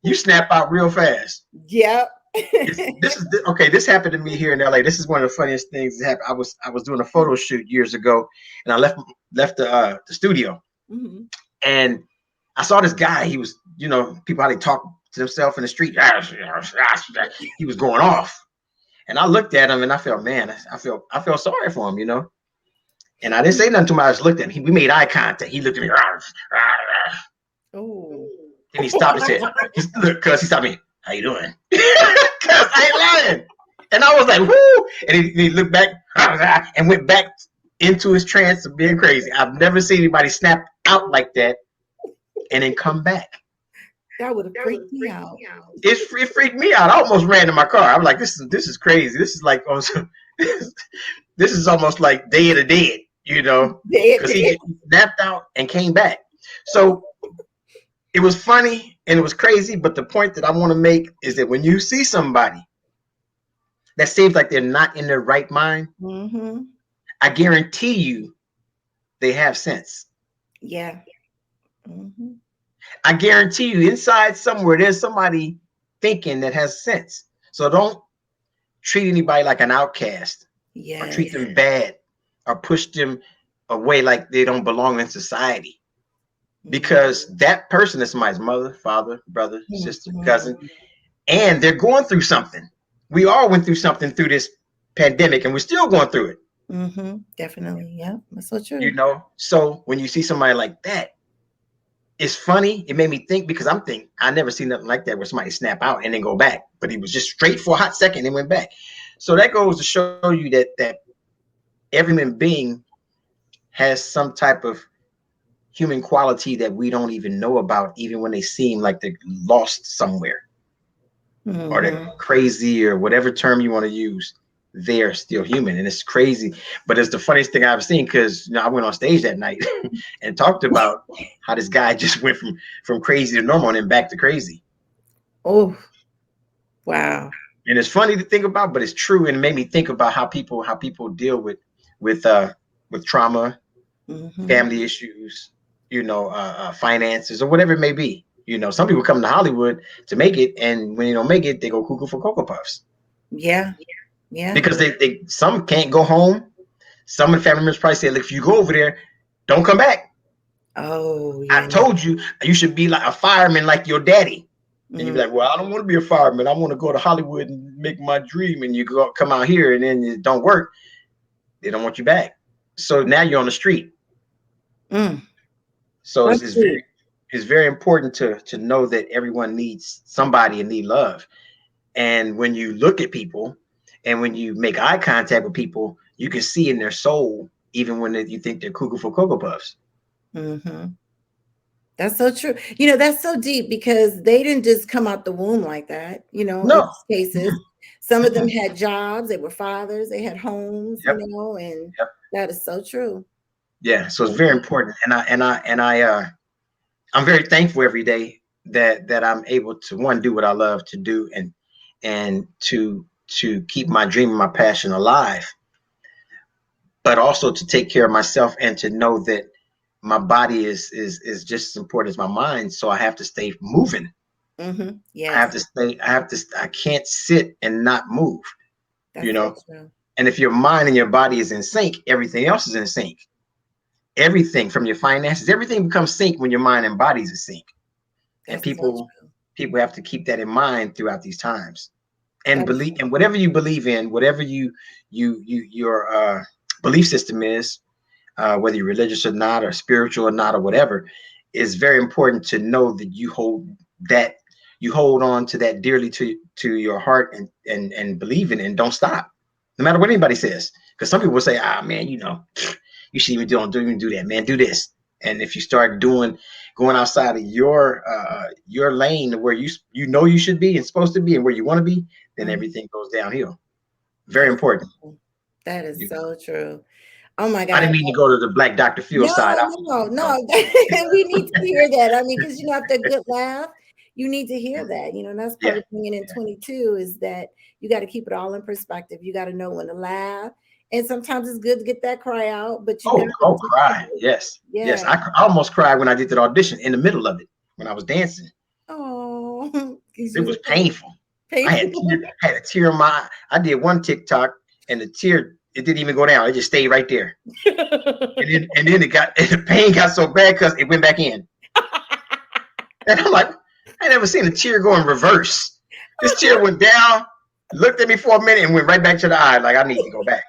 you snap out real fast. Yep. Okay. This happened to me here in LA. This is one of the funniest things that happened. I was doing a photo shoot years ago, and I left the studio, Mhm. and I saw this guy. He was, people how they talk to themselves in the street. He was going off, and I looked at him, and I felt, man, I felt sorry for him, And I didn't say nothing to him. I just looked at him. We made eye contact. He looked at me, Oh. and he stopped and said, "Look, cuz," he stopped me. "How you doing?" Cuz I ain't lying. And I was like, "Whoo!" And he looked back and went back into his trance of being crazy. I've never seen anybody snap out like that and then come back. That would have freaked me out. It freaked me out. I almost ran to my car. I'm like, this is crazy. This is like this is almost like Day of the Dead, Dead, because dead. he snapped out and came back. So it was funny and it was crazy. But the point that I want to make is that when you see somebody that seems like they're not in their right mind, Mm-hmm. I guarantee you they have sense. Yeah. Mm-hmm. I guarantee you inside somewhere there's somebody thinking that has sense. So don't treat anybody like an outcast or treat Yes. them bad or push them away like they don't belong in society. Because that person is somebody's mother, father, brother, sister, cousin, Mm-hmm. and they're going through something. We all went through something through this pandemic, and we're still going through it. Mm-hmm. Definitely. Yeah. That's so true. So when you see somebody like that, it's funny. It made me think, because I never seen nothing like that where somebody snap out and then go back, but he was just straight for a hot second and went back. So that goes to show you that every human being has some type of human quality that we don't even know about, even when they seem like they're lost somewhere or they're Mm-hmm. crazy or whatever term you want to use. They're still human, and it's crazy. But it's the funniest thing I've seen, because I went on stage that night and talked about how this guy just went from crazy to normal and then back to crazy. Oh, wow. And it's funny to think about, but it's true, and it made me think about how people deal with uh with trauma, Mm-hmm. family issues, finances, or whatever it may be. Some people come to Hollywood to make it, and when they don't make it, they go cuckoo for Cocoa Puffs, Yeah. Yeah. because they some can't go home. Some of the family members probably say, "Look, if you go over there, don't come back. Oh, I yeah. told you you should be like a fireman, like your daddy." And you be Mm. like, "Well, I don't want to be a fireman. I want to go to Hollywood and make my dream." And you come out here, and then it don't work. They don't want you back. So now you're on the street. Mm. So That's deep. it's very important to know that everyone needs somebody and need love. And when you look at people and when you make eye contact with people, you can see in their soul, even when you think they're cuckoo for Cocoa Puffs. Mm-hmm. That's so true. That's so deep because they didn't just come out the womb like that. In No. these cases, some of them had jobs, they were fathers, they had homes, Yep. and Yep. that is so true. Yeah. So it's very important. I'm very thankful every day that I'm able to, one, do what I love to do, and to keep my dream and my passion alive, but also to take care of myself and to know that my body is just as important as my mind. So I have to stay moving. Mm-hmm. I have Yes, to stay. I can't sit and not move. You that's so know. true. And if your mind and your body is in sync, everything else is in sync. Everything from your finances, everything becomes sync when your mind and body is in sync. And That's so people have to keep that in mind throughout these times, and true. believe, and whatever you believe in, whatever your belief system is, whether you're religious or not, or spiritual or not, or whatever, is very important to know that that you hold on to that dearly to your heart, and believe in it, and don't stop, no matter what anybody says. Because some people will say, "Ah, man, you should even don't even do that, man. Do this." And if you start going outside of your lane, where you should be and supposed to be and where you want to be, then Mhm. everything goes downhill. Very That's important. true. That is so true. Oh my I God. didn't mean to go to the Black Dr. Phil No, side. no, You know, no. We need to hear that. I mean, because after a good laugh, you need to hear that. And that's part yeah, of being in 22 is that you got to keep it all in perspective. You got to know when to laugh. And sometimes it's good to get that cry out, but you got to oh, just, cry. Yes, yeah. yes. I almost cried when I did that audition in the middle of it when I was dancing. Oh, It was painful. Painful. I had a tear in my eye. I did one TikTok and the tear, it didn't even go down. It just stayed right there. And then the pain got so bad because it went back in. And I'm like, I never seen a tear go in reverse. This tear went down, looked at me for a minute, and went right back to the eye. Like, I need to go back.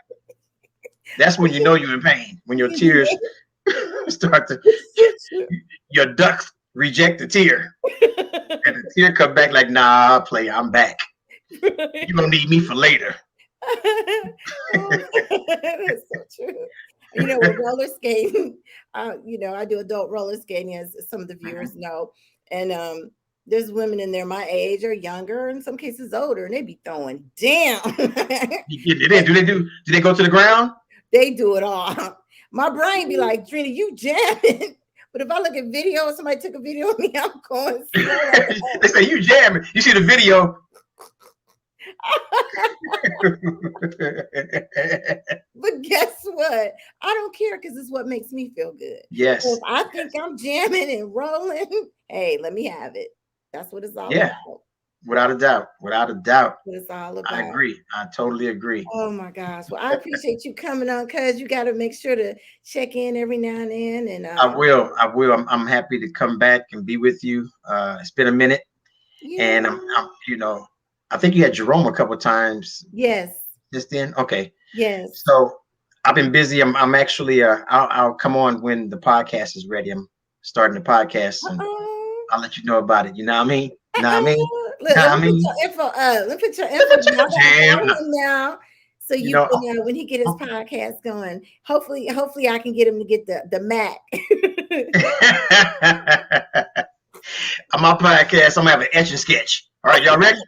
That's when you know you're in pain. When your tears start to, your ducts reject the tear. And the tear come back like, nah, play, I'm back. You don't need me for later. That's so true. With roller skating, I do adult roller skating, as some of the viewers know, and there's women in there my age or younger, in some cases older, and they be throwing down. Do they go to the ground? They do it all. My brain be like, Trina, you jamming. But if I look at video, somebody took a video of me, I'm going slow. They say you jamming. You see the video. But guess what? I don't care, because it's what makes me feel good. Yes. So if I think I'm jamming and rolling, hey, let me have it. That's what it's all about. Without a doubt. Without a doubt. What it's all about. I agree. I totally agree. Oh my gosh. Well, I appreciate you coming on, cuz you got to make sure to check in every now and then. And I will. I'm happy to come back and be with you. It's been a minute. Yeah. And I'm I think you had Jerome a couple of times. Yes. Just then? Okay. Yes. So I've been busy. I'm actually I'll come on when the podcast is ready. I'm starting the podcast and I'll let you know about it. You know what I mean? Let me put your info now. So you can, when he get his podcast going, hopefully I can get him to get the Mac. On my podcast, I'm gonna have an etch and sketch. All right, y'all ready?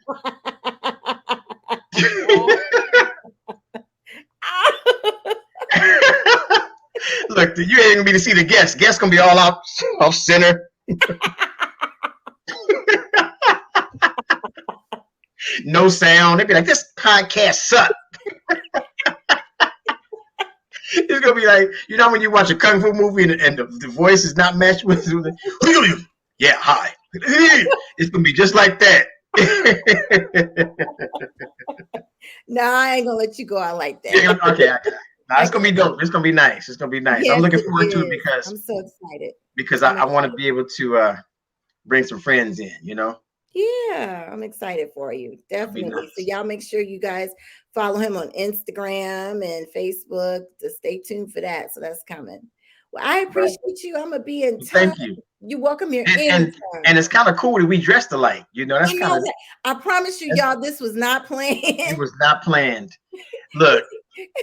Look, you ain't gonna be to see the guests. Guests gonna be all off center. No sound. They'd be like, this podcast sucks. It's gonna be like, when you watch a kung fu movie and the voice is not matched with yeah, hi. It's gonna be just like that. No, I ain't gonna let you go out like that. Yeah, okay. Nah, it's gonna be dope. It's gonna be nice. It's gonna be nice. Yes, I'm looking forward to it because I'm so excited. Because I want to be able to bring some friends in, Yeah, I'm excited for you. Definitely. Nice. So y'all make sure you guys follow him on Instagram and Facebook to stay tuned for that. So that's coming. Well, I appreciate you. I'm gonna be in touch. Thank you. You're welcome here. And it's kind of cool that we dressed alike. That's kind of. I promise you, y'all, this was not planned. It was not planned. Look,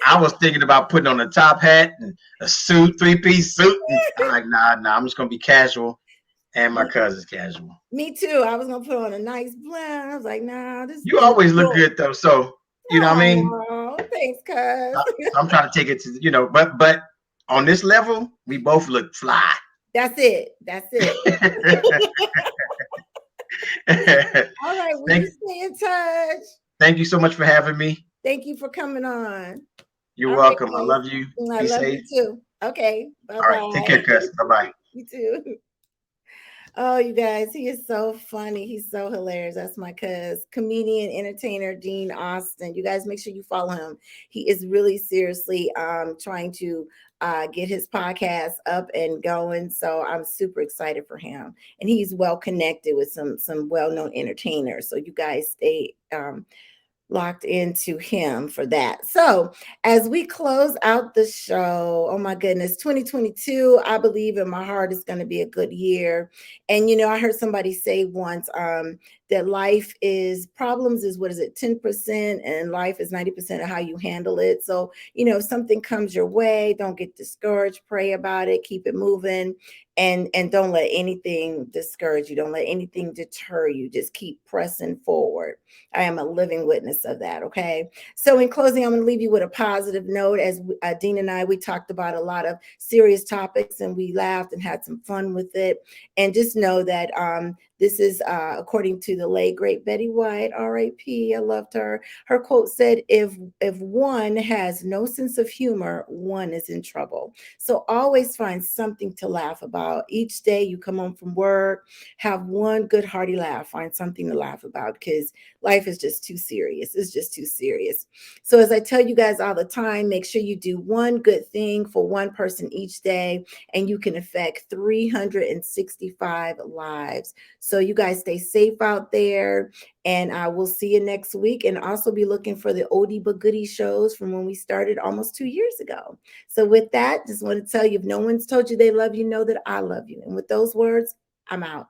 I was thinking about putting on a top hat and a suit, 3-piece suit. And I'm like, nah, I'm just gonna be casual. And my cousin's casual. Me too. I was gonna put on a nice blend. I was like, nah, this. You always look good though, so you know what I mean. Oh, thanks, cuz. I'm trying to take it to but on this level, we both look fly. That's it. All right, we'll stay in touch. Thank you so much for having me. Thank you for coming on. You're welcome. I love you. I love you too. Okay. Bye-bye. All right. Take care, cuz. Bye-bye. You too. Oh, you guys, he is so funny. He's so hilarious. That's my cuz, comedian, entertainer, Dean Austin. You guys make sure you follow him. He is really seriously trying to get his podcast up and going. So I'm super excited for him. And he's well connected with some well-known entertainers. So you guys stay locked into him for that. So as we close out the show, oh my goodness, 2022, I believe in my heart is going to be a good year. And I heard somebody say once that life is problems is 10%, and life is 90% of how you handle it. So if something comes your way, don't get discouraged, pray about it, keep it moving, and don't let anything discourage you, don't let anything deter you. Just keep pressing forward. I am a living witness of that. Okay. So in closing, I'm going to leave you with a positive note. As Dean and I, we talked about a lot of serious topics and we laughed and had some fun with it. And just know that This is according to the late great Betty White, R.A.P. I loved her. Her quote said, if one has no sense of humor, one is in trouble. So always find something to laugh about. Each day you come home from work, have one good hearty laugh. Find something to laugh about because life is just too serious. It's just too serious. So as I tell you guys all the time, make sure you do one good thing for one person each day, and you can affect 365 lives. So you guys stay safe out there, and I will see you next week. And also be looking for the oldie but goodie shows from when we started almost 2 years ago. So with that, just want to tell you, if no one's told you they love you, know that I love you. And with those words, I'm out.